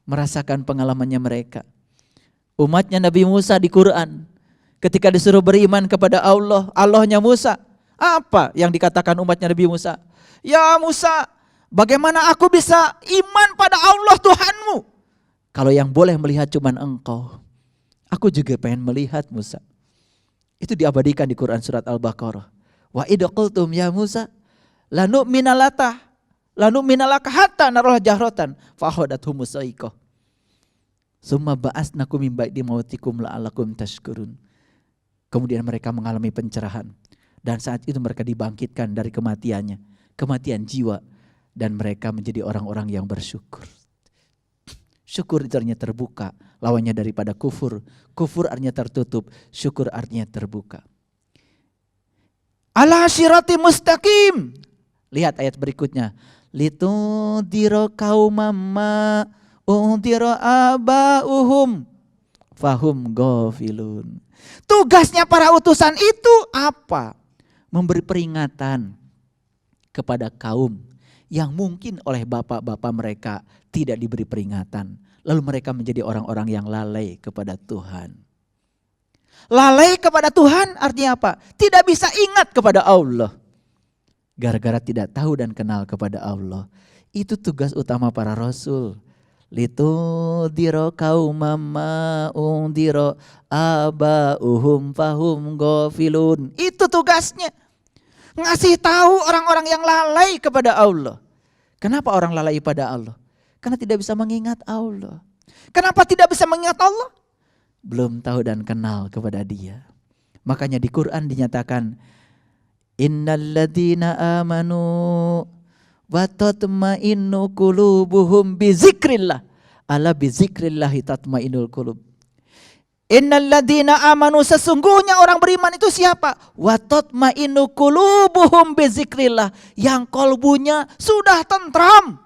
merasakan pengalamannya mereka. Umatnya Nabi Musa di Quran. Ketika disuruh beriman kepada Allah, Allahnya Musa. Apa yang dikatakan umatnya Nabi Musa? Ya Musa, bagaimana aku bisa iman pada Allah Tuhanmu? Kalau yang boleh melihat cuma engkau. Aku juga pengen melihat Musa. Itu diabadikan di Quran surat Al-Baqarah. Wa idh qultum ya Musa lanu'mina lanu'mina laka hatta naroh jahratan fahodatuhumus sa'iqah. Summa ba'asnakum min ba'di mautikum la'allakum tashkurun. Kemudian mereka mengalami pencerahan. Dan saat itu mereka dibangkitkan dari kematiannya. Kematian jiwa. Dan mereka menjadi orang-orang yang bersyukur. Syukur itu artinya terbuka. Lawannya daripada kufur. Kufur artinya tertutup. Syukur artinya terbuka. Ala syirati mustaqim. Lihat ayat berikutnya. Litundiro kaumamma undiro abauhum fahum ghafilun. Tugasnya para utusan itu apa? Memberi peringatan kepada kaum yang mungkin oleh bapak-bapak mereka tidak diberi peringatan. Lalu mereka menjadi orang-orang yang lalai kepada Tuhan. Lalai kepada Tuhan artinya apa? Tidak bisa ingat kepada Allah. Gara-gara tidak tahu dan kenal kepada Allah. Itu tugas utama para rasul. Litundiro kaumamma undiro abauhum fahum ghafilun. Itu tugasnya. Ngasih tahu orang-orang yang lalai kepada Allah. Kenapa orang lalai pada Allah? Karena tidak bisa mengingat Allah. Kenapa tidak bisa mengingat Allah? Belum tahu dan kenal kepada Dia. Makanya di Quran dinyatakan innalladzina amanu wa tatma'innu qulubuhum bizikrillah. Ala bizikrillahi tatma'innul qulub. Innalladzina amanu, sesungguhnya orang beriman itu siapa? Wa tatma'innu qulubuhum bizikrillah, yang kolbunya sudah tentram.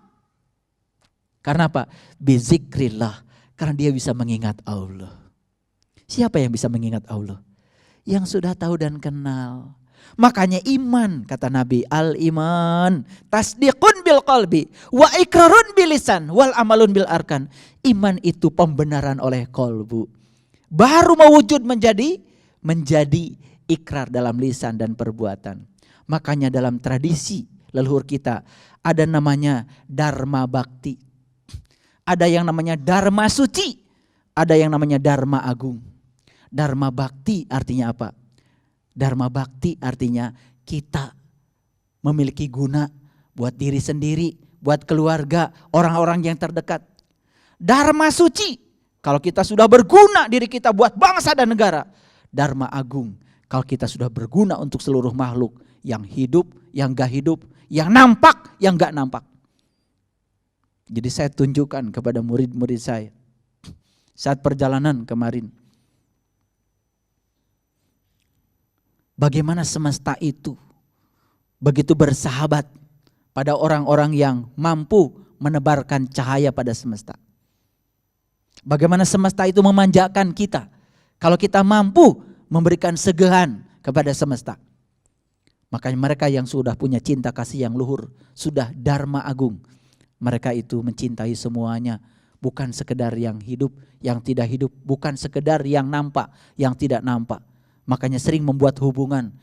Karena apa? Bizikrillah, karena dia bisa mengingat Allah. Siapa yang bisa mengingat Allah? Yang sudah tahu dan kenal. Makanya iman, kata Nabi, al-iman tasdiqun bil qalbi wa ikrarun bil lisan wal amalun bil arkan. Iman itu pembenaran oleh kolbu, baru mewujud menjadi ikrar dalam lisan dan perbuatan. Makanya dalam tradisi leluhur kita ada namanya dharma bakti, ada yang namanya dharma suci, ada yang namanya dharma agung. Dharma bakti artinya apa? Dharma bakti artinya kita memiliki guna buat diri sendiri, buat keluarga, orang-orang yang terdekat. Dharma suci, kalau kita sudah berguna diri kita buat bangsa dan negara. Dharma agung, kalau kita sudah berguna untuk seluruh makhluk yang hidup, yang gak hidup, yang nampak, yang gak nampak. Jadi saya tunjukkan kepada murid-murid saya saat perjalanan kemarin. Bagaimana semesta itu begitu bersahabat pada orang-orang yang mampu menebarkan cahaya pada semesta. Bagaimana semesta itu memanjakan kita kalau kita mampu memberikan segahan kepada semesta. Makanya mereka yang sudah punya cinta kasih yang luhur, sudah dharma agung, mereka itu mencintai semuanya, bukan sekedar yang hidup, yang tidak hidup, bukan sekedar yang nampak, yang tidak nampak. Makanya sering membuat hubungan,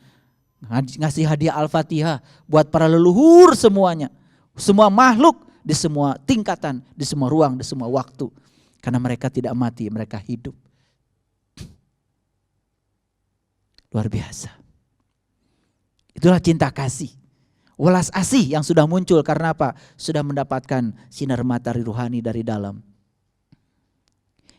ngasih hadiah Al-Fatihah buat para leluhur semuanya. Semua makhluk di semua tingkatan, di semua ruang, di semua waktu. Karena mereka tidak mati, mereka hidup. Luar biasa. Itulah cinta kasih. Welas asih yang sudah muncul karena apa? Sudah mendapatkan sinar matahari ruhani dari dalam.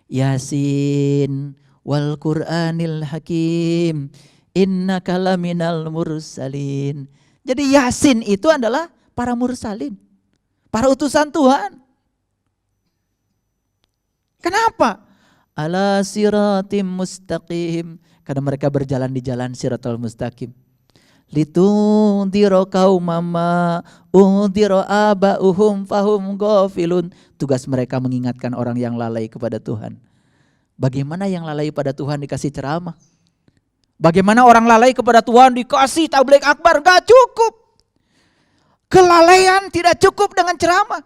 Yasin wal Qur'anil Hakim innaka laminal mursalin. Jadi Yasin itu adalah para mursalin, para utusan Tuhan. Kenapa? Ala siratim mustaqim, karena mereka berjalan di jalan siratal mustaqim. Litundiro kaumama undiro abauhum fahum ghafilun. Tugas mereka mengingatkan orang yang lalai kepada Tuhan. Bagaimana yang lalai pada Tuhan dikasih ceramah? Bagaimana orang lalai kepada Tuhan dikasih tabligh akbar? Gak cukup. Kelalaian tidak cukup dengan ceramah.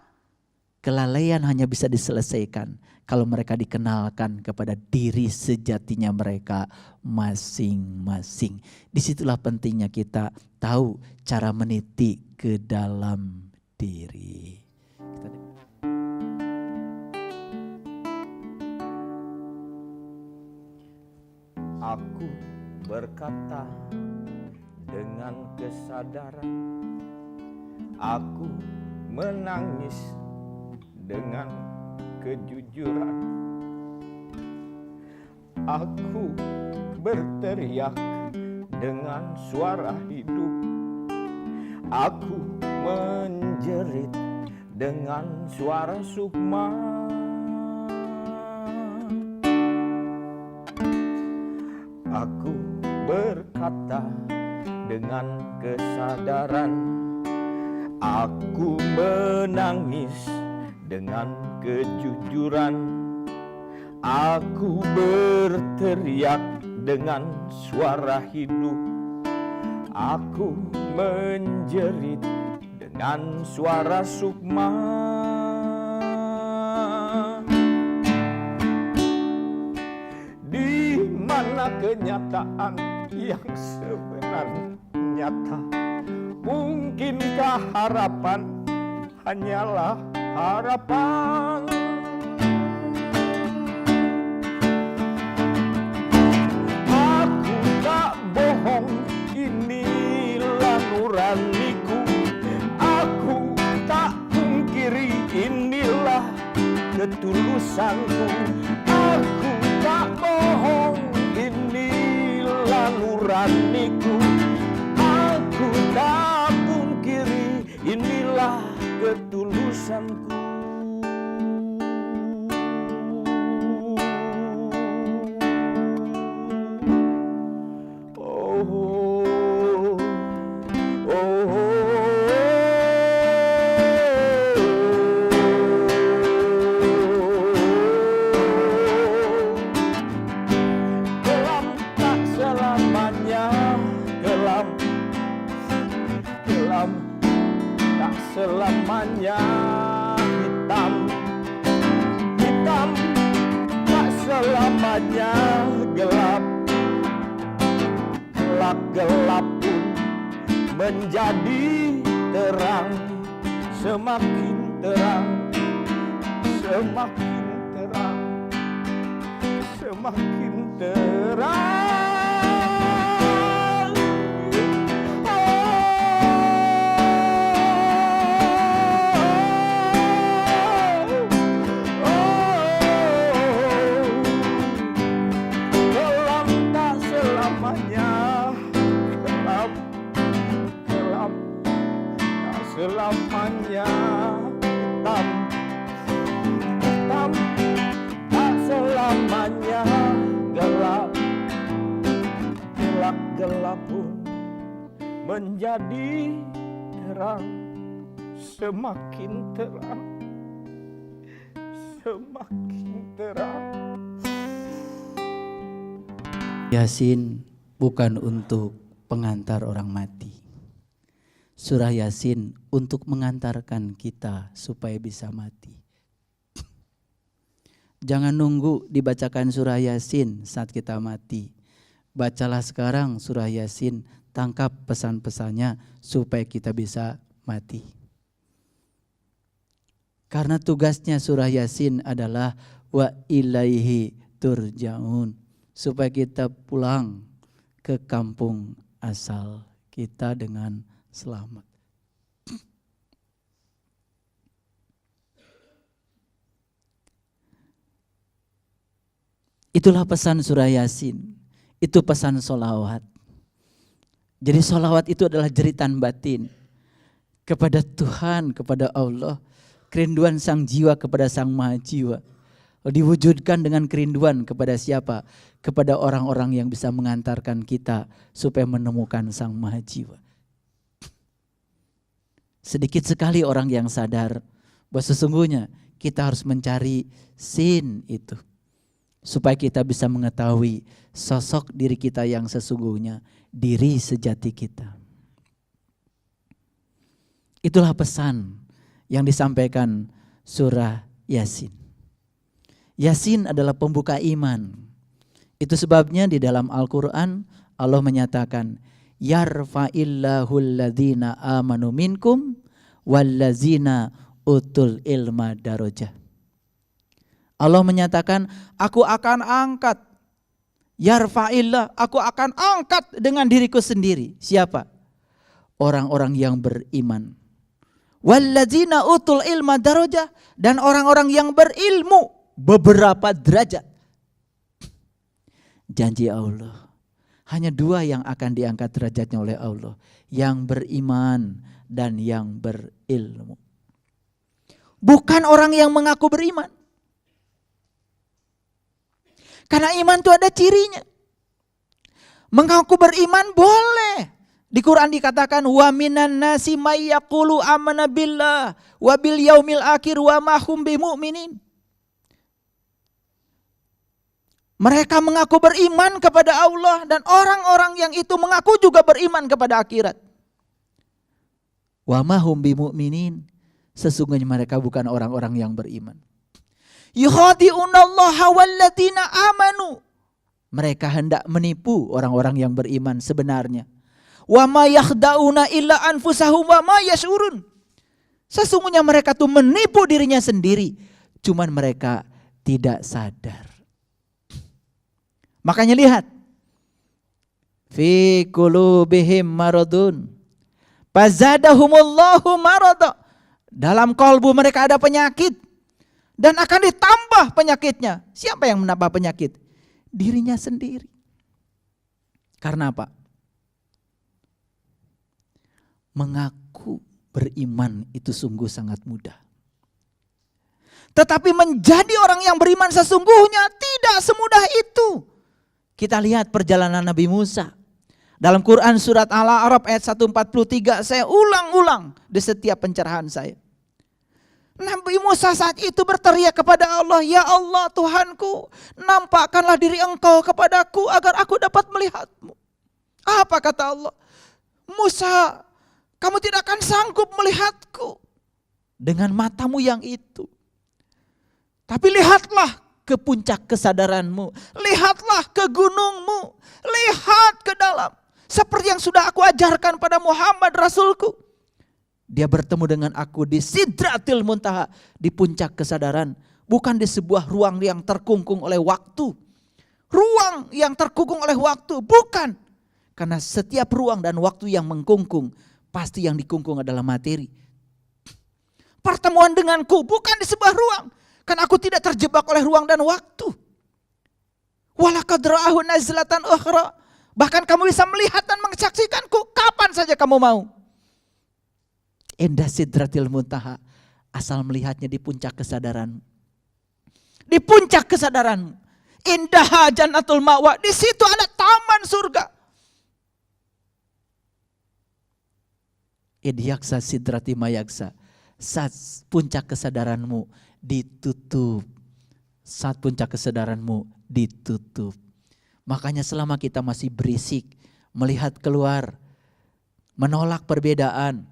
Kelalaian hanya bisa diselesaikan kalau mereka dikenalkan kepada diri sejatinya mereka masing-masing. Disitulah pentingnya kita tahu cara meniti ke dalam diri. Aku berkata dengan kesadaran, aku menangis dengan kejujuran. Aku berteriak dengan suara hidup. Aku menjerit dengan suara sukma. Aku berkata dengan kesadaran. Aku menangis dengan kejujuran. Aku berteriak dengan suara hidup. Aku menjerit dengan suara sukma. Di mana kenyataan yang sebenarnya nyata? Mungkinkah harapan hanyalah harapan? Aku tak bohong, inilah nuraniku. Aku tak pungkiri, inilah ketulusanku. Aku tak bohong, inilah nuraniku. Aku tak pungkiri, inilah ketulusanku. Selamanya hitam, hitam tak selamanya gelap, gelap gelap pun menjadi terang, semakin terang, semakin terang, semakin terang. Selamanya hitam, hitam tak selamanya gelap, gelap gelap pun menjadi terang, semakin terang, semakin terang. Yasin bukan untuk pengantar orang mati. Surah Yasin untuk mengantarkan kita supaya bisa mati. Jangan nunggu dibacakan surah Yasin saat kita mati. Bacalah sekarang surah Yasin, tangkap pesan-pesannya supaya kita bisa mati. Karena tugasnya surah Yasin adalah wa ilaihi turja'un, supaya kita pulang ke kampung asal kita dengan selamat. Itulah pesan surah Yasin. Itu pesan sholawat. Jadi sholawat itu adalah jeritan batin kepada Tuhan, kepada Allah. Kerinduan sang jiwa kepada sang maha jiwa. Diwujudkan dengan kerinduan kepada siapa? Kepada orang-orang yang bisa mengantarkan kita supaya menemukan sang maha jiwa. Sedikit sekali orang yang sadar bahwa sesungguhnya kita harus mencari sin itu. Supaya kita bisa mengetahui sosok diri kita yang sesungguhnya, diri sejati kita. Itulah pesan yang disampaikan surah Yasin. Yasin adalah pembuka iman. Itu sebabnya di dalam Al-Quran Allah menyatakan, yarfa'illahul ladzina amanu minkum wallazina utul ilma darajah. Allah menyatakan, aku akan angkat, yarfa'illah, aku akan angkat dengan diriku sendiri. Siapa? Orang-orang yang beriman. Walladzina utul ilma darajah, dan orang-orang yang berilmu beberapa derajat. Janji Allah, hanya 2 yang akan diangkat derajatnya oleh Allah, yang beriman dan yang berilmu. Bukan orang yang mengaku beriman. Karena iman itu ada cirinya. Mengaku beriman boleh. Di Quran dikatakan wa minan nasi may yaqulu amanna billah wa bil yaumil akhir wa ma hum bimumin. Mereka mengaku beriman kepada Allah dan orang-orang yang itu mengaku juga beriman kepada akhirat. Wa ma hum bimuminin. Sesungguhnya mereka bukan orang-orang yang beriman. Yukhadi'unallaha walladzina amanu. Mereka hendak menipu orang-orang yang beriman sebenarnya. Wa ma yakhda'una illa anfusahum wa ma yash'urun. Sesungguhnya mereka tuh menipu dirinya sendiri, cuman mereka tidak sadar. Makanya lihat, fi qulubihim maradun fazadahumullahu marada. Dalam kalbu mereka ada penyakit dan akan ditambah penyakitnya. Siapa yang menambah penyakit? Dirinya sendiri. Karena apa? Mengaku beriman itu sungguh sangat mudah. Tetapi menjadi orang yang beriman sesungguhnya tidak semudah itu. Kita lihat perjalanan Nabi Musa. Dalam Quran surat Al-A'raf ayat 143, saya ulang-ulang di setiap pencerahan saya. Nabi Musa saat itu berteriak kepada Allah, ya Allah Tuhanku, nampakkanlah diri Engkau kepadaku agar aku dapat melihatmu. Apa kata Allah? Musa, kamu tidak akan sanggup melihatku dengan matamu yang itu. Tapi lihatlah ke puncak kesadaranmu, lihatlah ke gunungmu, lihat ke dalam. Seperti yang sudah aku ajarkan pada Muhammad Rasulku. Dia bertemu dengan aku di Sidratil Muntaha, di puncak kesadaran. Bukan di sebuah ruang yang terkungkung oleh waktu. Ruang yang terkungkung oleh waktu, bukan. Karena setiap ruang dan waktu yang mengkungkung, pasti yang dikungkung adalah materi. Pertemuan denganku bukan di sebuah ruang. Karena aku tidak terjebak oleh ruang dan waktu. Walaqad ra'ahu nazlatan ukhra. Bahkan kamu bisa melihat dan menyaksikanku kapan saja kamu mau. Indah Sidratil Muntaha, asal melihatnya di puncak kesadaran. Di puncak kesadaran. Indah Jannatul Ma'wa, di situ ada taman surga. Idyaksa Sidrati Mayaksa, saat puncak kesadaranmu ditutup. Saat puncak kesadaranmu ditutup. Makanya selama kita masih berisik, melihat keluar, menolak perbedaan,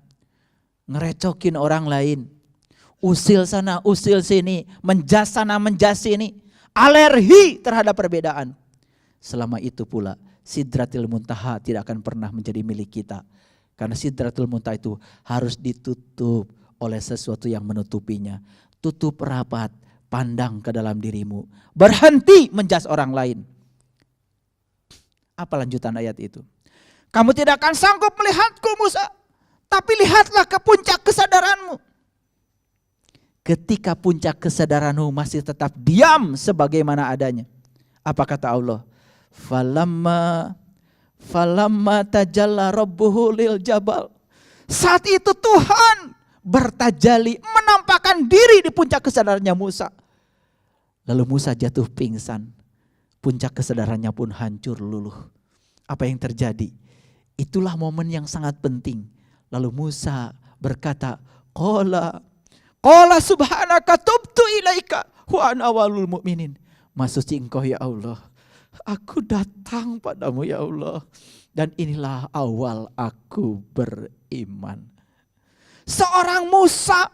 ngerecokin orang lain, usil sana, usil sini, menjas sana, menjas sini, alergi terhadap perbedaan. Selama itu pula Sidratil Muntaha tidak akan pernah menjadi milik kita. Karena Sidratil Muntaha itu harus ditutup oleh sesuatu yang menutupinya. Tutup rapat, pandang ke dalam dirimu. Berhenti menjas orang lain. Apa lanjutan ayat itu? Kamu tidak akan sanggup melihatku Musa. Tapi lihatlah ke puncak kesadaranmu. Ketika puncak kesadaranmu masih tetap diam sebagaimana adanya. Apa kata Allah? Falamma tajalla rabbuhu lil jabal. Saat itu Tuhan bertajali, menampakkan diri di puncak kesadarannya Musa. Lalu Musa jatuh pingsan. Puncak kesadarannya pun hancur luluh. Apa yang terjadi? Itulah momen yang sangat penting. Lalu Musa berkata, Qala subhanaka tubtu ilaika wa ana awwalul mu'minin. Maha suci Engkau ya Allah. Aku datang padamu ya Allah. Dan inilah awal aku beriman. Seorang Musa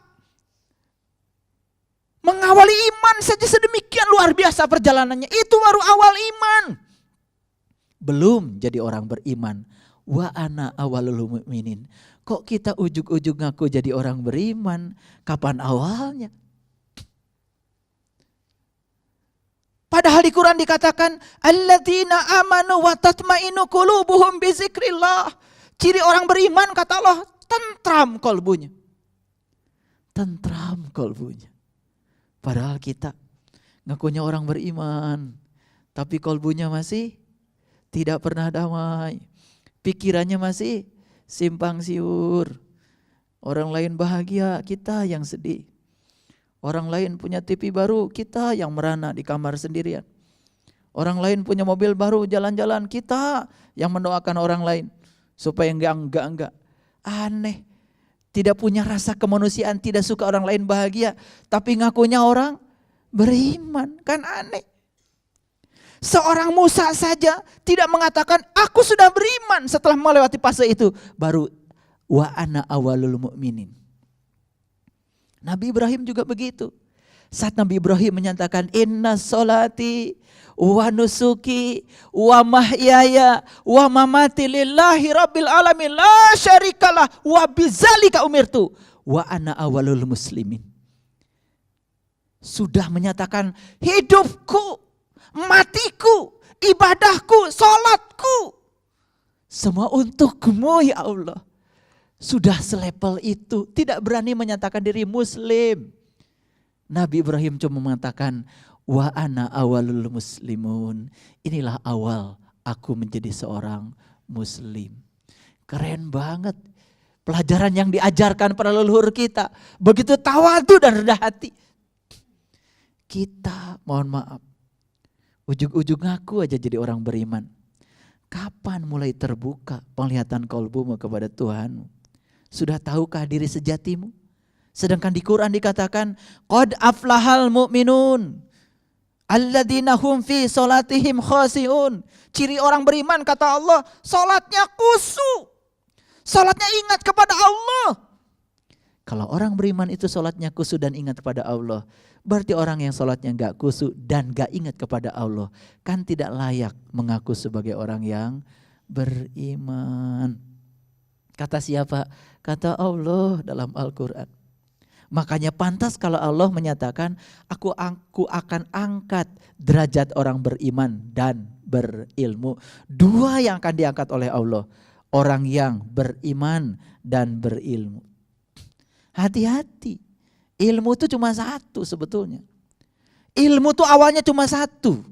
mengawali iman saja sedemikian luar biasa perjalanannya. Itu baru awal iman. Belum jadi orang beriman. Wa ana awwalul mu'minin. Kok kita ujug-ujug ngaku jadi orang beriman? Kapan awalnya? Padahal di Quran dikatakan alladzina amanu wa tatmainu qulubuhum bi dzikrillah. Ciri orang beriman kata Allah, tentram kalbunya. tentram kolbunya. Padahal kita ngakunya orang beriman, tapi kolbunya masih tidak pernah damai. Pikirannya masih simpang siur. Orang lain bahagia, kita yang sedih. Orang lain punya TV baru, kita yang merana di kamar sendirian. Orang lain punya mobil baru, jalan-jalan, kita yang mendoakan orang lain supaya enggak. Aneh. Tidak punya rasa kemanusiaan, tidak suka orang lain bahagia, tapi ngakunya orang beriman. Kan aneh. Seorang Musa saja tidak mengatakan aku sudah beriman setelah melewati fase itu. Baru wa ana awalul mu'minin. Nabi Ibrahim juga begitu. Saat Nabi Ibrahim menyatakan inna sholati wa nusuki wa mahyaya wa mamati lillahi rabbil alamin la syarikalah wa bizalika umirtu wa ana awalul muslimin. Sudah menyatakan hidupku, matiku, ibadahku, sholatku semua untukmu ya Allah. Sudah selevel itu, tidak berani menyatakan diri muslim. Nabi Ibrahim cuma mengatakan wa ana awalul muslimun. Inilah awal aku menjadi seorang muslim. Keren banget. Pelajaran yang diajarkan para leluhur kita. Begitu tawadu dan rendah hati. Kita mohon maaf. Ujug-ujug ngaku aja jadi orang beriman. Kapan mulai terbuka penglihatan kolbumu kepada Tuhanmu? Sudah tahukah diri sejatimu? Sedangkan di Quran dikatakan qad aflahal mu'minun alladzina hum fi sholatihim khashi'un. Ciri orang beriman kata Allah, salatnya khusyuk. Salatnya ingat kepada Allah. Kalau orang beriman itu salatnya khusyuk dan ingat kepada Allah, berarti orang yang salatnya enggak khusyuk dan enggak ingat kepada Allah kan tidak layak mengaku sebagai orang yang beriman. Kata siapa? Kata Allah dalam Al-Quran. Makanya pantas kalau Allah menyatakan aku akan angkat derajat orang beriman dan berilmu. Dua yang akan diangkat oleh Allah. Orang yang beriman dan berilmu. Hati-hati. Ilmu itu cuma satu sebetulnya. Ilmu itu awalnya cuma satu.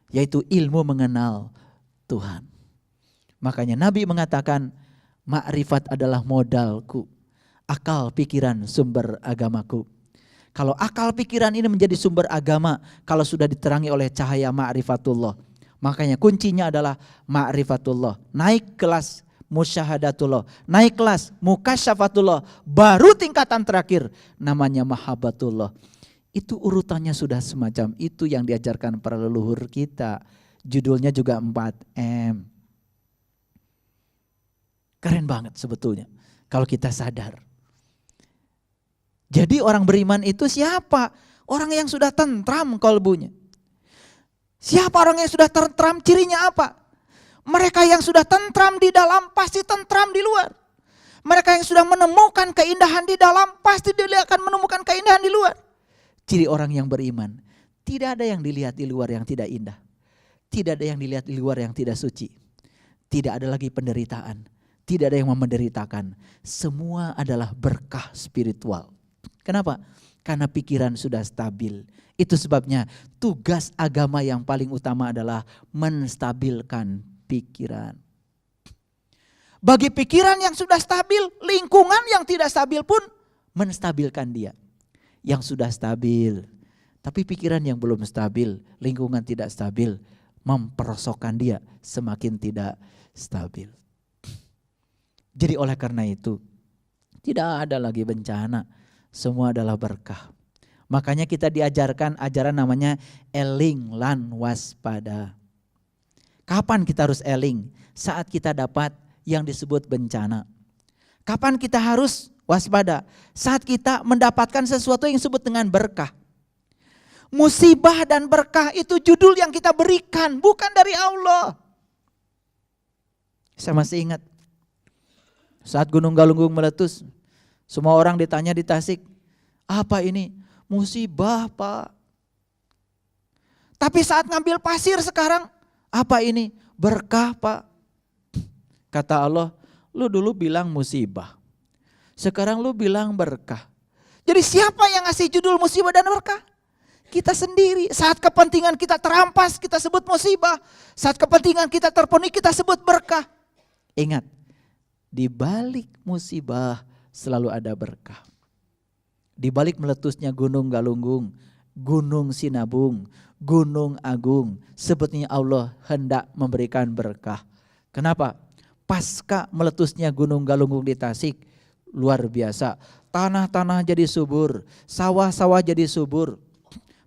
Yaitu ilmu mengenal Tuhan. Makanya Nabi mengatakan makrifat adalah modalku, akal pikiran sumber agamaku. Kalau akal pikiran ini menjadi sumber agama, kalau sudah diterangi oleh cahaya ma'rifatullah, makanya kuncinya adalah ma'rifatullah. Naik kelas musyahadatullah, naik kelas mukasyafatullah, baru tingkatan terakhir namanya mahabbatullah. Itu urutannya sudah semacam itu yang diajarkan para leluhur kita. Judulnya juga 4M. Keren banget sebetulnya kalau kita sadar. Jadi orang beriman itu siapa? Orang yang sudah tentram kolbunya. Siapa orang yang sudah tentram? Cirinya apa? Mereka yang sudah tentram di dalam pasti tentram di luar. Mereka yang sudah menemukan keindahan di dalam pasti dia akan menemukan keindahan di luar. Ciri orang yang beriman. Tidak ada yang dilihat di luar yang tidak indah. Tidak ada yang dilihat di luar yang tidak suci. Tidak ada lagi penderitaan. Tidak ada yang menderitakan. Semua adalah berkah spiritual. Kenapa? Karena pikiran sudah stabil. Itu sebabnya tugas agama yang paling utama adalah menstabilkan pikiran. Bagi pikiran yang sudah stabil, lingkungan yang tidak stabil pun menstabilkan dia. Yang sudah stabil. Tapi pikiran yang belum stabil, lingkungan tidak stabil, memperosokkan dia semakin tidak stabil. Jadi oleh karena itu, tidak ada lagi bencana, semua adalah berkah. Makanya kita diajarkan ajaran namanya eling lan waspada. Kapan kita harus eling? Saat kita dapat yang disebut bencana. Kapan kita harus waspada? Saat kita mendapatkan sesuatu yang disebut dengan berkah. Musibah dan berkah itu judul yang kita berikan, bukan dari Allah. Saya masih ingat. Saat Gunung Galunggung meletus, semua orang ditanya di Tasik, apa ini? Musibah Pak. Tapi saat ngambil pasir sekarang, apa ini? Berkah Pak. Kata Allah, lu dulu bilang musibah. Sekarang lu bilang berkah. Jadi siapa yang ngasih judul musibah dan berkah? Kita sendiri. Saat kepentingan kita terampas, kita sebut musibah. Saat kepentingan kita terpenuhi, kita sebut berkah. Ingat, di balik musibah selalu ada berkah. Di balik meletusnya Gunung Galunggung, Gunung Sinabung, Gunung Agung, sebetulnya Allah hendak memberikan berkah. Kenapa? Pasca meletusnya Gunung Galunggung di Tasik, luar biasa. Tanah-tanah jadi subur, sawah-sawah jadi subur.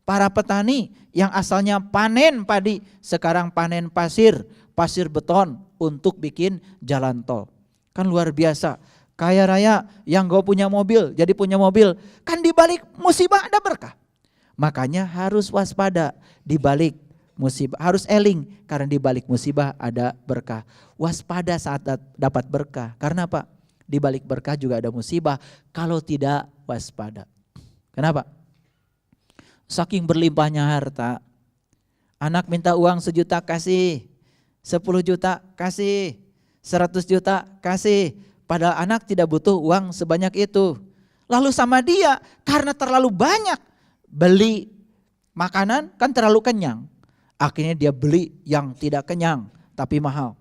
Para petani yang asalnya panen padi, sekarang panen pasir, pasir beton untuk bikin jalan tol. Kan luar biasa. Kaya raya yang gak punya mobil, jadi punya mobil. Kan di balik musibah ada berkah. Makanya harus waspada di balik musibah, harus eling karena di balik musibah ada berkah. Waspada saat dapat berkah. Karena apa? Di balik berkah juga ada musibah kalau tidak waspada. Kenapa? Saking berlimpahnya harta, anak minta uang 1 juta kasih, 10 juta kasih, 100 juta kasih. Padahal anak tidak butuh uang sebanyak itu. Lalu sama dia karena terlalu banyak beli makanan kan terlalu kenyang. Akhirnya dia beli yang tidak kenyang tapi mahal.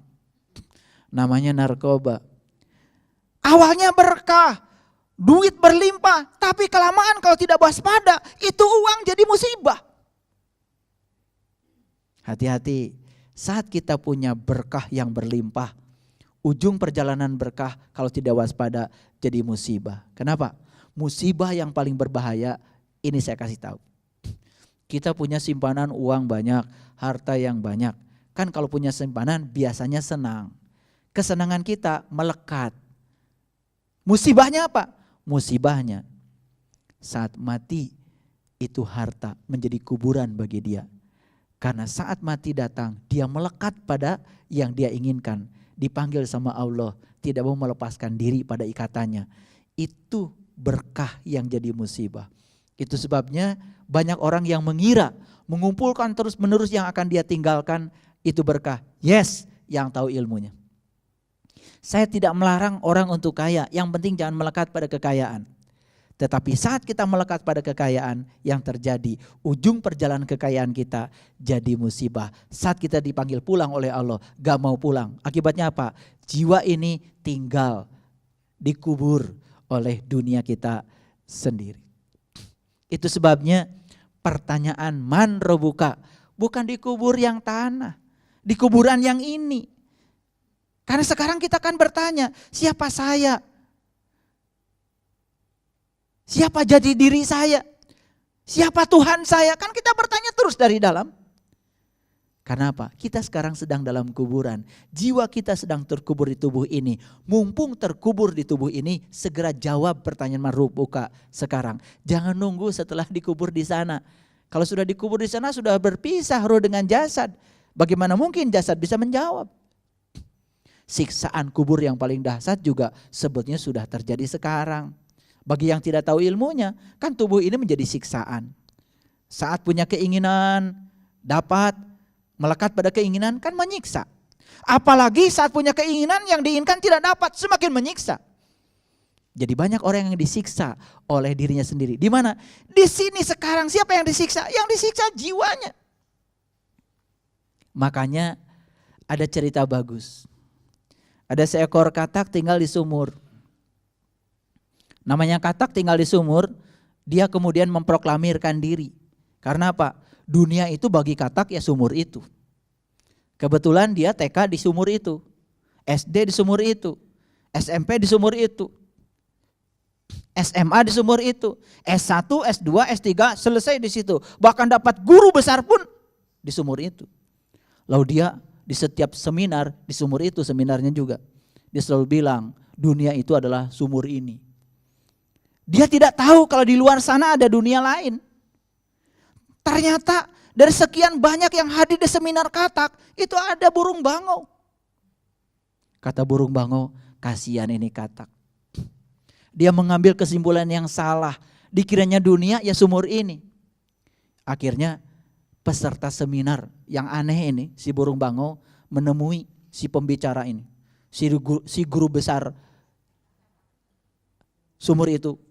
Namanya narkoba. Awalnya berkah, duit berlimpah, tapi kelamaan kalau tidak waspada, itu uang jadi musibah. Hati-hati, saat kita punya berkah yang berlimpah, ujung perjalanan berkah kalau tidak waspada jadi musibah. Kenapa? Musibah yang paling berbahaya, ini saya kasih tahu. Kita punya simpanan uang banyak, harta yang banyak. Kan kalau punya simpanan biasanya senang. Kesenangan kita melekat. Musibahnya apa? Musibahnya saat mati itu harta menjadi kuburan bagi dia. Karena saat mati datang dia melekat pada yang dia inginkan. Dipanggil sama Allah, tidak mau melepaskan diri pada ikatannya. Itu berkah yang jadi musibah. Itu sebabnya banyak orang yang mengira mengumpulkan terus menerus yang akan dia tinggalkan itu berkah. Yes, yang tahu ilmunya. Saya tidak melarang orang untuk kaya, yang penting jangan melekat pada kekayaan. Tetapi saat kita melekat pada kekayaan, yang terjadi ujung perjalanan kekayaan kita jadi musibah. Saat kita dipanggil pulang oleh Allah, gak mau pulang. Akibatnya apa? Jiwa ini tinggal dikubur oleh dunia kita sendiri. Itu sebabnya pertanyaan man robuka bukan dikubur yang tanah, di kuburan yang ini. Karena sekarang kita akan bertanya, siapa saya? Siapa jadi diri saya? Siapa Tuhan saya? Kan kita bertanya terus dari dalam. Karena apa? Kita sekarang sedang dalam kuburan. Jiwa kita sedang terkubur di tubuh ini. Mumpung terkubur di tubuh ini, segera jawab pertanyaan marubuka sekarang. Jangan nunggu setelah dikubur di sana. Kalau sudah dikubur di sana sudah berpisah roh dengan jasad. Bagaimana mungkin jasad bisa menjawab? Siksaan kubur yang paling dahsyat juga sebetulnya sudah terjadi sekarang. Bagi yang tidak tahu ilmunya, kan tubuh ini menjadi siksaan. Saat punya keinginan, dapat melekat pada keinginan kan menyiksa. Apalagi saat punya keinginan yang diinginkan tidak dapat, semakin menyiksa. Jadi banyak orang yang disiksa oleh dirinya sendiri. Di mana? Di sini sekarang siapa yang disiksa? Yang disiksa jiwanya. Makanya ada cerita bagus. Ada seekor katak tinggal di sumur. Namanya katak tinggal di sumur, dia kemudian memproklamirkan diri. Karena apa? Dunia itu bagi katak ya sumur itu. Kebetulan dia TK di sumur itu, SD di sumur itu, SMP di sumur itu, SMA di sumur itu, S1, S2, S3 selesai di situ. Bahkan dapat guru besar pun di sumur itu. Lalu dia di setiap seminar, di sumur itu seminarnya juga. Dia selalu bilang, dunia itu adalah sumur ini. Dia tidak tahu kalau di luar sana ada dunia lain. Ternyata dari sekian banyak yang hadir di seminar katak, itu ada burung bangau. Kata burung bangau, kasihan ini katak. Dia mengambil kesimpulan yang salah. Dikiranya dunia ya sumur ini. Akhirnya peserta seminar yang aneh ini, si burung bangau menemui si pembicara ini. Si guru besar sumur itu.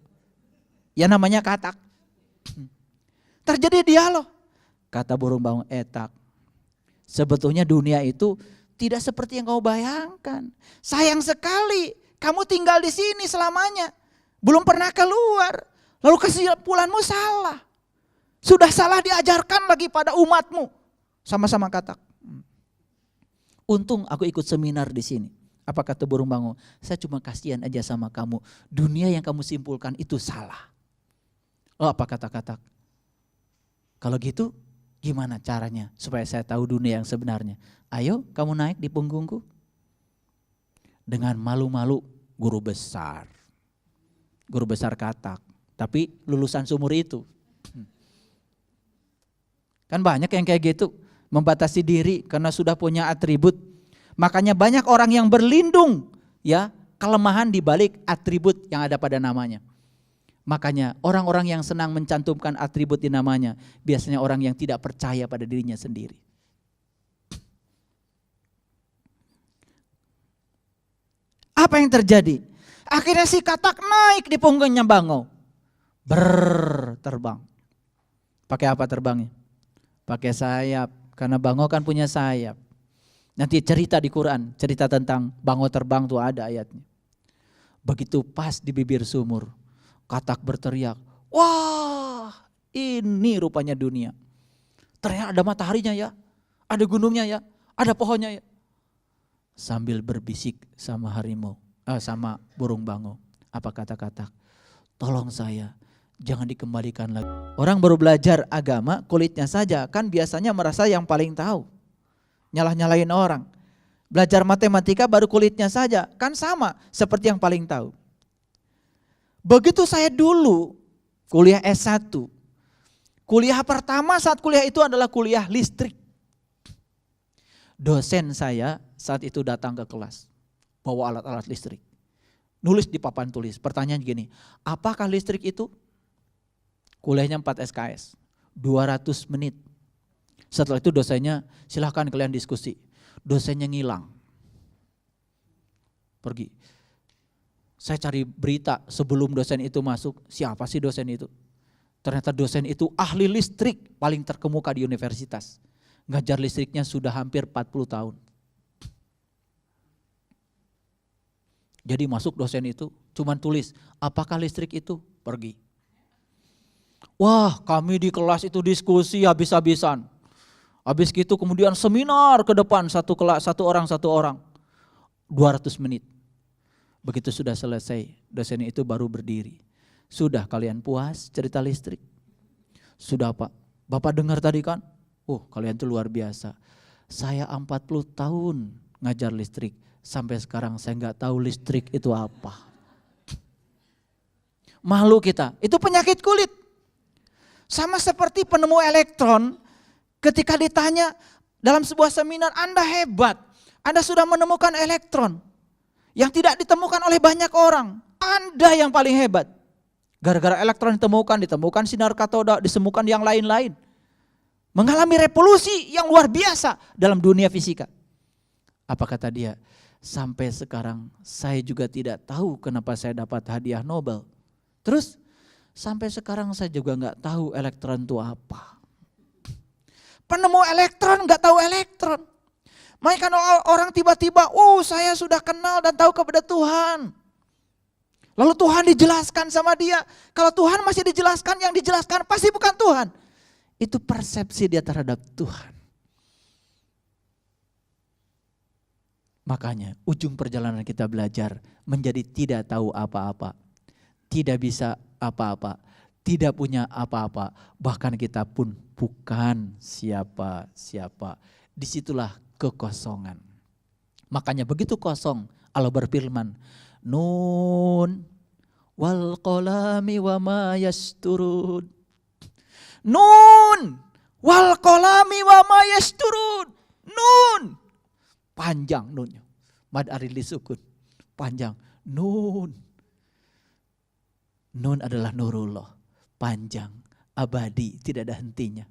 Ya namanya katak. Terjadi dialog. Kata burung bangau, etak. Sebetulnya dunia itu tidak seperti yang kau bayangkan. Sayang sekali kamu tinggal di sini selamanya. Belum pernah keluar. Lalu kesimpulanmu salah. Sudah salah diajarkan lagi pada umatmu. Sama-sama katak. Untung aku ikut seminar di sini. Apa kata burung bangau? Saya cuma kasihan aja sama kamu. Dunia yang kamu simpulkan itu salah. Oh, apa kata katak? Kalau gitu gimana caranya supaya saya tahu dunia yang sebenarnya? Ayo kamu naik di punggungku. Dengan malu-malu guru besar katak. Tapi lulusan sumur itu. Kan banyak yang kayak gitu. Membatasi diri karena sudah punya atribut. Makanya banyak orang yang berlindung ya kelemahan di balik atribut yang ada pada namanya. Makanya orang-orang yang senang mencantumkan atribut di namanya biasanya orang yang tidak percaya pada dirinya sendiri. Apa yang terjadi? Akhirnya si katak naik di punggungnya bangau. Terbang. Pakai apa terbangnya? Pakai sayap. Karena bangau kan punya sayap. Nanti cerita di Quran, cerita tentang bangau terbang tuh ada ayatnya. Begitu pas di bibir sumur, katak berteriak, wah ini rupanya dunia. Ternyata ada mataharinya ya, ada gunungnya ya, ada pohonnya ya. Sambil berbisik sama harimau, sama burung bangau. Apa kata katak? Tolong saya, jangan dikembalikan lagi. Orang baru belajar agama, kulitnya saja kan biasanya merasa yang paling tahu. Nyalah-nyalahin orang. Belajar matematika baru kulitnya saja, kan sama seperti yang paling tahu. Begitu saya dulu kuliah S1. Kuliah pertama saat kuliah itu adalah kuliah listrik. Dosen saya saat itu datang ke kelas, bawa alat-alat listrik. Nulis di papan tulis, pertanyaan gini, apakah listrik itu? Kuliahnya 4 SKS, 200 menit. Setelah itu dosennya, silahkan kalian diskusi. Dosennya ngilang, pergi. Saya cari berita sebelum dosen itu masuk, siapa sih dosen itu? Ternyata dosen itu ahli listrik paling terkemuka di universitas. Ngajar listriknya sudah hampir 40 tahun. Jadi masuk dosen itu, cuman tulis, apakah listrik itu? Pergi. Wah, kami di kelas itu diskusi habis-habisan. Habis gitu kemudian seminar ke depan satu orang 200 menit. Begitu sudah selesai, dosen itu baru berdiri. Sudah kalian puas cerita listrik? Sudah Pak, Bapak dengar tadi kan? Kalian tuh luar biasa. Saya 40 tahun ngajar listrik, sampai sekarang saya nggak tahu listrik itu apa. Malu kita, itu penyakit kulit. Sama seperti penemu elektron, ketika ditanya dalam sebuah seminar, Anda hebat, Anda sudah menemukan elektron yang tidak ditemukan oleh banyak orang. Anda yang paling hebat. Gara-gara elektron ditemukan sinar katoda, ditemukan yang lain-lain. Mengalami revolusi yang luar biasa dalam dunia fisika. Apa kata dia? Sampai sekarang saya juga tidak tahu kenapa saya dapat hadiah Nobel. Terus sampai sekarang saya juga nggak tahu elektron itu apa. Penemu elektron nggak tahu elektron. Makanya kan orang tiba-tiba, saya sudah kenal dan tahu kepada Tuhan. Lalu Tuhan dijelaskan sama dia. Kalau Tuhan masih dijelaskan, yang dijelaskan pasti bukan Tuhan. Itu persepsi dia terhadap Tuhan. Makanya ujung perjalanan kita belajar menjadi tidak tahu apa-apa. Tidak bisa apa-apa. Tidak punya apa-apa. Bahkan kita pun bukan siapa-siapa. Disitulah kekosongan. Makanya begitu kosong Allah berfirman, Nun wal qalami wa ma yasturun. Nun wal qalami wa ma yasturun. Nun. Panjang nunnya. Mad arili sukun. Panjang. Nun. Nun adalah nurullah. Panjang, abadi, tidak ada hentinya.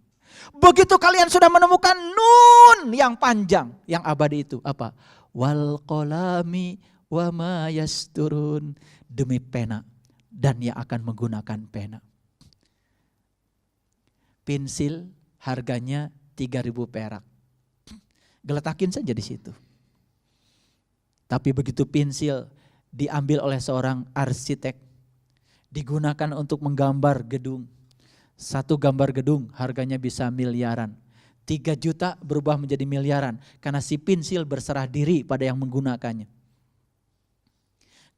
Begitu kalian sudah menemukan nun yang panjang, yang abadi itu apa? Wal qalami wa ma yasturun. Demi pena, dan yang akan menggunakan pena. Pensil harganya 3.000 perak. Geletakin saja di situ. Tapi begitu pensil diambil oleh seorang arsitek, digunakan untuk menggambar gedung. Satu gambar gedung harganya bisa miliaran. 3 juta berubah menjadi miliaran karena si pensil berserah diri pada yang menggunakannya.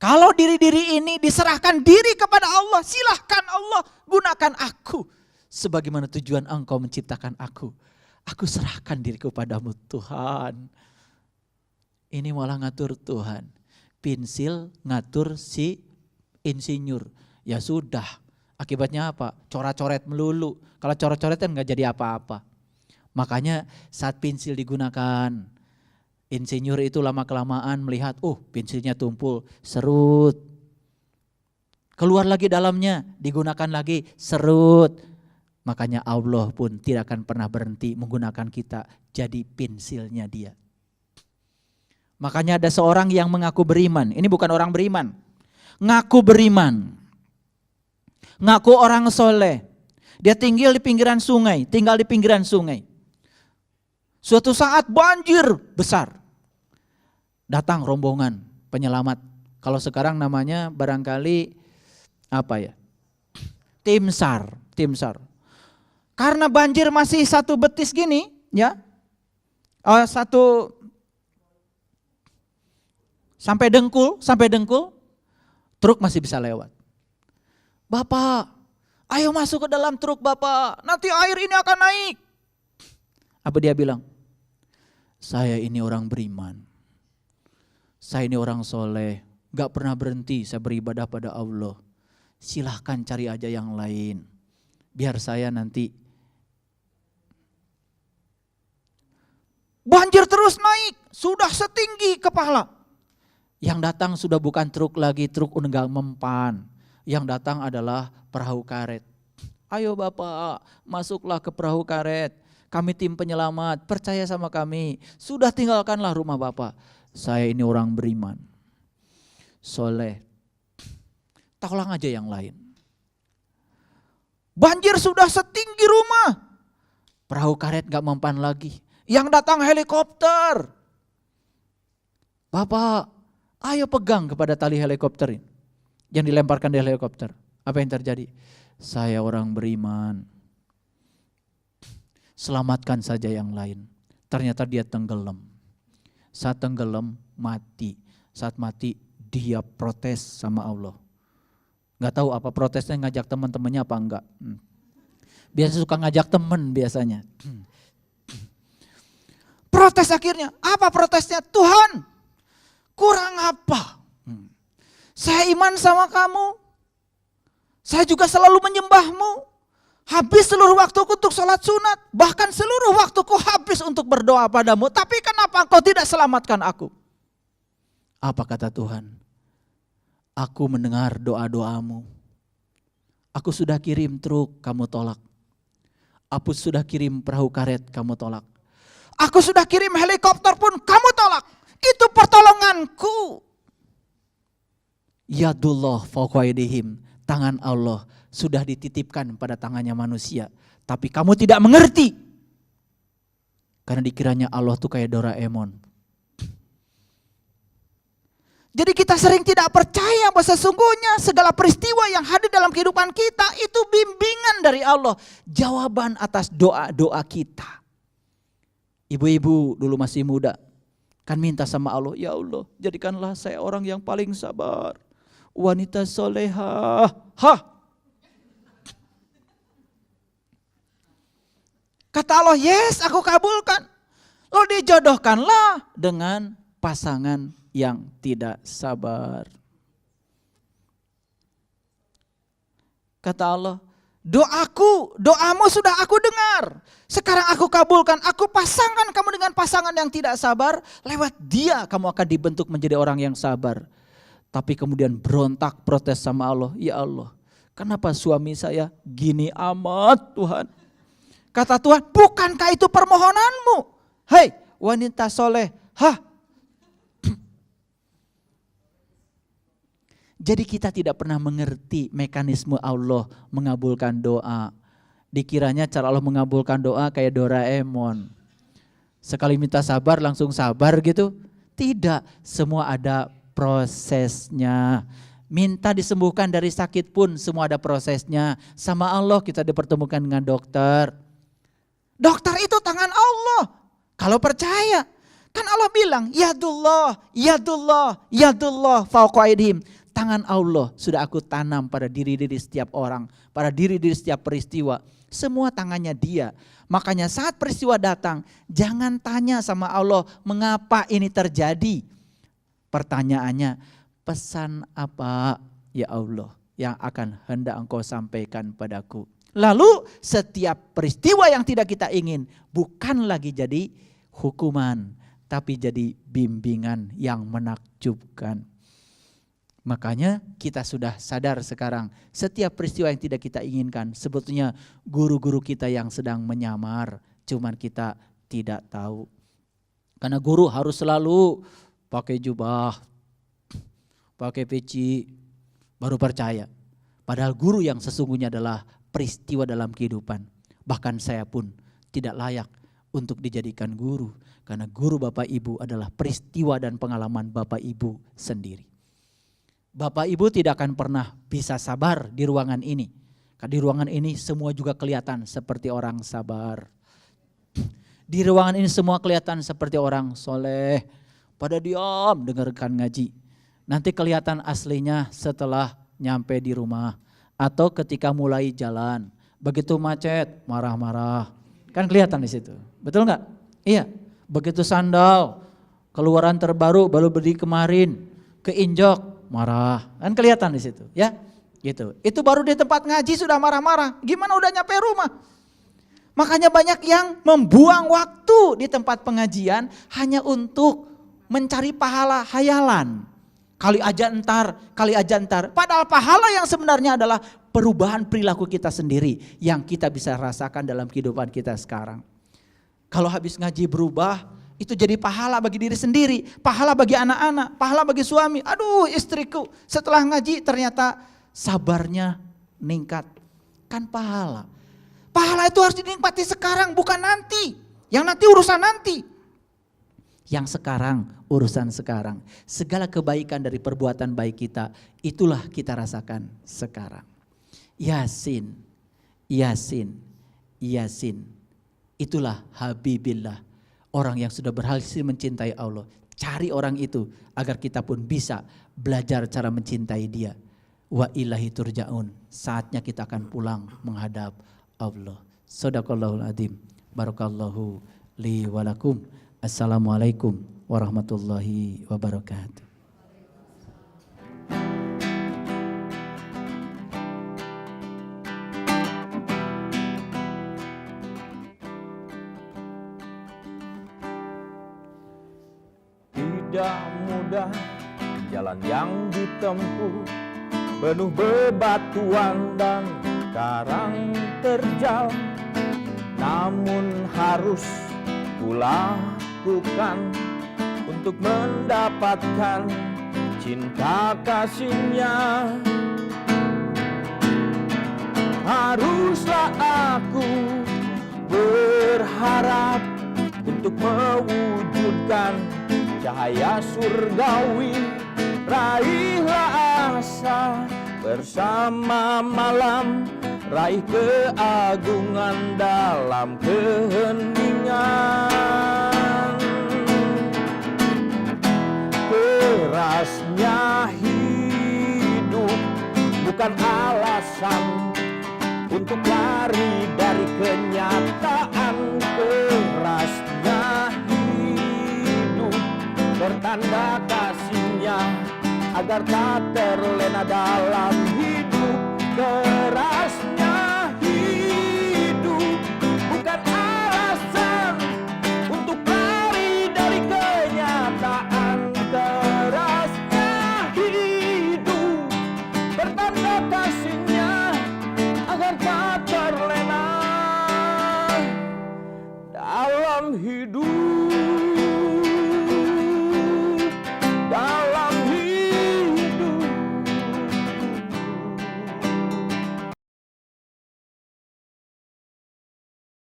Kalau diri-diri ini diserahkan diri kepada Allah, silahkan Allah gunakan aku. Sebagaimana tujuan engkau menciptakan aku. Aku serahkan diriku padamu Tuhan. Ini malah ngatur Tuhan. Pensil ngatur si insinyur. Ya sudah, akibatnya apa? Coret-coret melulu. Kalau coret-coret kan gak jadi apa-apa. Makanya saat pensil digunakan, insinyur itu lama-kelamaan melihat, pensilnya tumpul, serut. Keluar lagi dalamnya, digunakan lagi, serut. Makanya Allah pun tidak akan pernah berhenti menggunakan kita jadi pensilnya dia. Makanya ada seorang yang mengaku beriman. Ini bukan orang beriman. Ngaku beriman. Ngaku orang soleh. Dia tinggal di pinggiran sungai. Suatu saat banjir besar. Datang rombongan penyelamat. Kalau sekarang namanya barangkali Tim SAR. Karena banjir masih satu betis gini, ya. Sampai dengkul, truk masih bisa lewat. Bapak, ayo masuk ke dalam truk Bapak, nanti air ini akan naik. Apa dia bilang? Saya ini orang beriman. Saya ini orang soleh, gak pernah berhenti saya beribadah pada Allah. Silahkan cari aja yang lain. Biar saya nanti. Banjir terus naik, sudah setinggi kepala. Yang datang sudah bukan truk lagi, truk udah mempan. Yang datang adalah perahu karet. Ayo Bapak, masuklah ke perahu karet. Kami tim penyelamat, percaya sama kami. Sudah tinggalkanlah rumah Bapak. Saya ini orang beriman, soleh. Tolong aja yang lain. Banjir sudah setinggi rumah. Perahu karet gak mempan lagi. Yang datang helikopter. Bapak, ayo pegang kepada tali helikopter ini. Yang dilemparkan dari helikopter. Apa yang terjadi? Saya orang beriman. Selamatkan saja yang lain. Ternyata dia tenggelam. Saat tenggelam, mati. Saat mati, dia protes sama Allah. Gak tahu apa protesnya, ngajak teman-temannya apa enggak. Biasa suka ngajak teman biasanya. Protes akhirnya, apa protesnya? Tuhan, kurang apa? Saya iman sama kamu, saya juga selalu menyembahmu. Habis seluruh waktuku untuk sholat sunat, bahkan seluruh waktuku habis untuk berdoa padamu. Tapi kenapa engkau tidak selamatkan aku? Apa kata Tuhan? Aku mendengar doa-doamu. Aku sudah kirim truk, kamu tolak. Aku sudah kirim perahu karet, kamu tolak. Aku sudah kirim helikopter pun kamu tolak. Itu pertolonganku. Yadullah fawqa aydihim. Tangan Allah sudah dititipkan pada tangannya manusia. Tapi kamu tidak mengerti. Karena dikiranya Allah tuh kayak Doraemon. Jadi kita sering tidak percaya bahwa sesungguhnya segala peristiwa yang hadir dalam kehidupan kita itu bimbingan dari Allah. Jawaban atas doa-doa kita. Ibu-ibu dulu masih muda, kan minta sama Allah, ya Allah jadikanlah saya orang yang paling sabar. Wanita solehah. Kata Allah, yes aku kabulkan. Lalu dijodohkanlah dengan pasangan yang tidak sabar. Kata Allah, doamu sudah aku dengar. Sekarang aku kabulkan, aku pasangkan kamu dengan pasangan yang tidak sabar. Lewat dia kamu akan dibentuk menjadi orang yang sabar. Tapi kemudian berontak protes sama Allah. Ya Allah, kenapa suami saya gini amat Tuhan? Kata Tuhan, bukankah itu permohonanmu? Hei wanita soleh, Jadi kita tidak pernah mengerti mekanisme Allah mengabulkan doa. Dikiranya cara Allah mengabulkan doa kayak Doraemon. Sekali minta sabar langsung sabar gitu. Tidak, semua ada prosesnya. Minta disembuhkan dari sakit pun semua ada prosesnya. Sama Allah kita dipertemukan dengan dokter. Dokter itu tangan Allah. Kalau percaya, kan Allah bilang, Yadullah, Yadullah, Yadullah fauqa aydihim. Tangan Allah sudah aku tanam pada diri-diri setiap orang, pada diri-diri setiap peristiwa. Semua tangannya Dia. Makanya saat peristiwa datang, jangan tanya sama Allah mengapa ini terjadi. Pertanyaannya, pesan apa ya Allah yang akan hendak Engkau sampaikan padaku. Lalu setiap peristiwa yang tidak kita ingin bukan lagi jadi hukuman, tapi jadi bimbingan yang menakjubkan. Makanya kita sudah sadar sekarang setiap peristiwa yang tidak kita inginkan sebetulnya guru-guru kita yang sedang menyamar, cuman kita tidak tahu. Karena guru harus selalu pakai jubah, pakai peci, baru percaya. Padahal guru yang sesungguhnya adalah peristiwa dalam kehidupan. Bahkan saya pun tidak layak untuk dijadikan guru. Karena guru Bapak Ibu adalah peristiwa dan pengalaman Bapak Ibu sendiri. Bapak Ibu tidak akan pernah bisa sabar di ruangan ini. Karena di ruangan ini semua juga kelihatan seperti orang sabar. Di ruangan ini semua kelihatan seperti orang soleh. Pada diam dengarkan ngaji. Nanti kelihatan aslinya setelah nyampe di rumah. Atau ketika mulai jalan. Begitu macet marah-marah. Kan kelihatan di situ. Betul enggak? Iya. Begitu sandal keluaran terbaru baru beli kemarin. Keinjak marah, kan kelihatan di situ, ya, gitu. Itu baru di tempat ngaji sudah marah-marah. Gimana udah nyampe rumah? Makanya banyak yang membuang waktu di tempat pengajian hanya untuk mencari pahala hayalan. Kali aja entar, kali aja entar. Padahal pahala yang sebenarnya adalah perubahan perilaku kita sendiri yang kita bisa rasakan dalam kehidupan kita sekarang. Kalau habis ngaji berubah, itu jadi pahala bagi diri sendiri, pahala bagi anak-anak, pahala bagi suami. Aduh istriku setelah ngaji ternyata sabarnya meningkat. Kan pahala. Pahala itu harus dinikmati sekarang bukan nanti. Yang nanti urusan nanti. Yang sekarang urusan sekarang. Segala kebaikan dari perbuatan baik kita itulah kita rasakan sekarang. Yasin, Yasin, Yasin. Itulah Habibillah. Orang yang sudah berhasil mencintai Allah. Cari orang itu agar kita pun bisa belajar cara mencintai Dia. Wa ilahi turja'un. Saatnya kita akan pulang menghadap Allah. Shadaqallahul adzim. Barakallahu li walakum. Assalamualaikum warahmatullahi wabarakatuh. Tidak mudah jalan yang ditempuh, penuh bebatuan dan karang terjal. Namun harus kulakukan untuk mendapatkan cinta kasih-Nya. Haruslah aku berharap untuk mewujudkan cahaya surgawi. Raihlah asa bersama malam, raih keagungan dalam keheningan. Kerasnya hidup bukan alasan untuk lari dari kenyataan. Kerasnya bertanda kasih-Nya agar tak terlena dalam hidup. Keras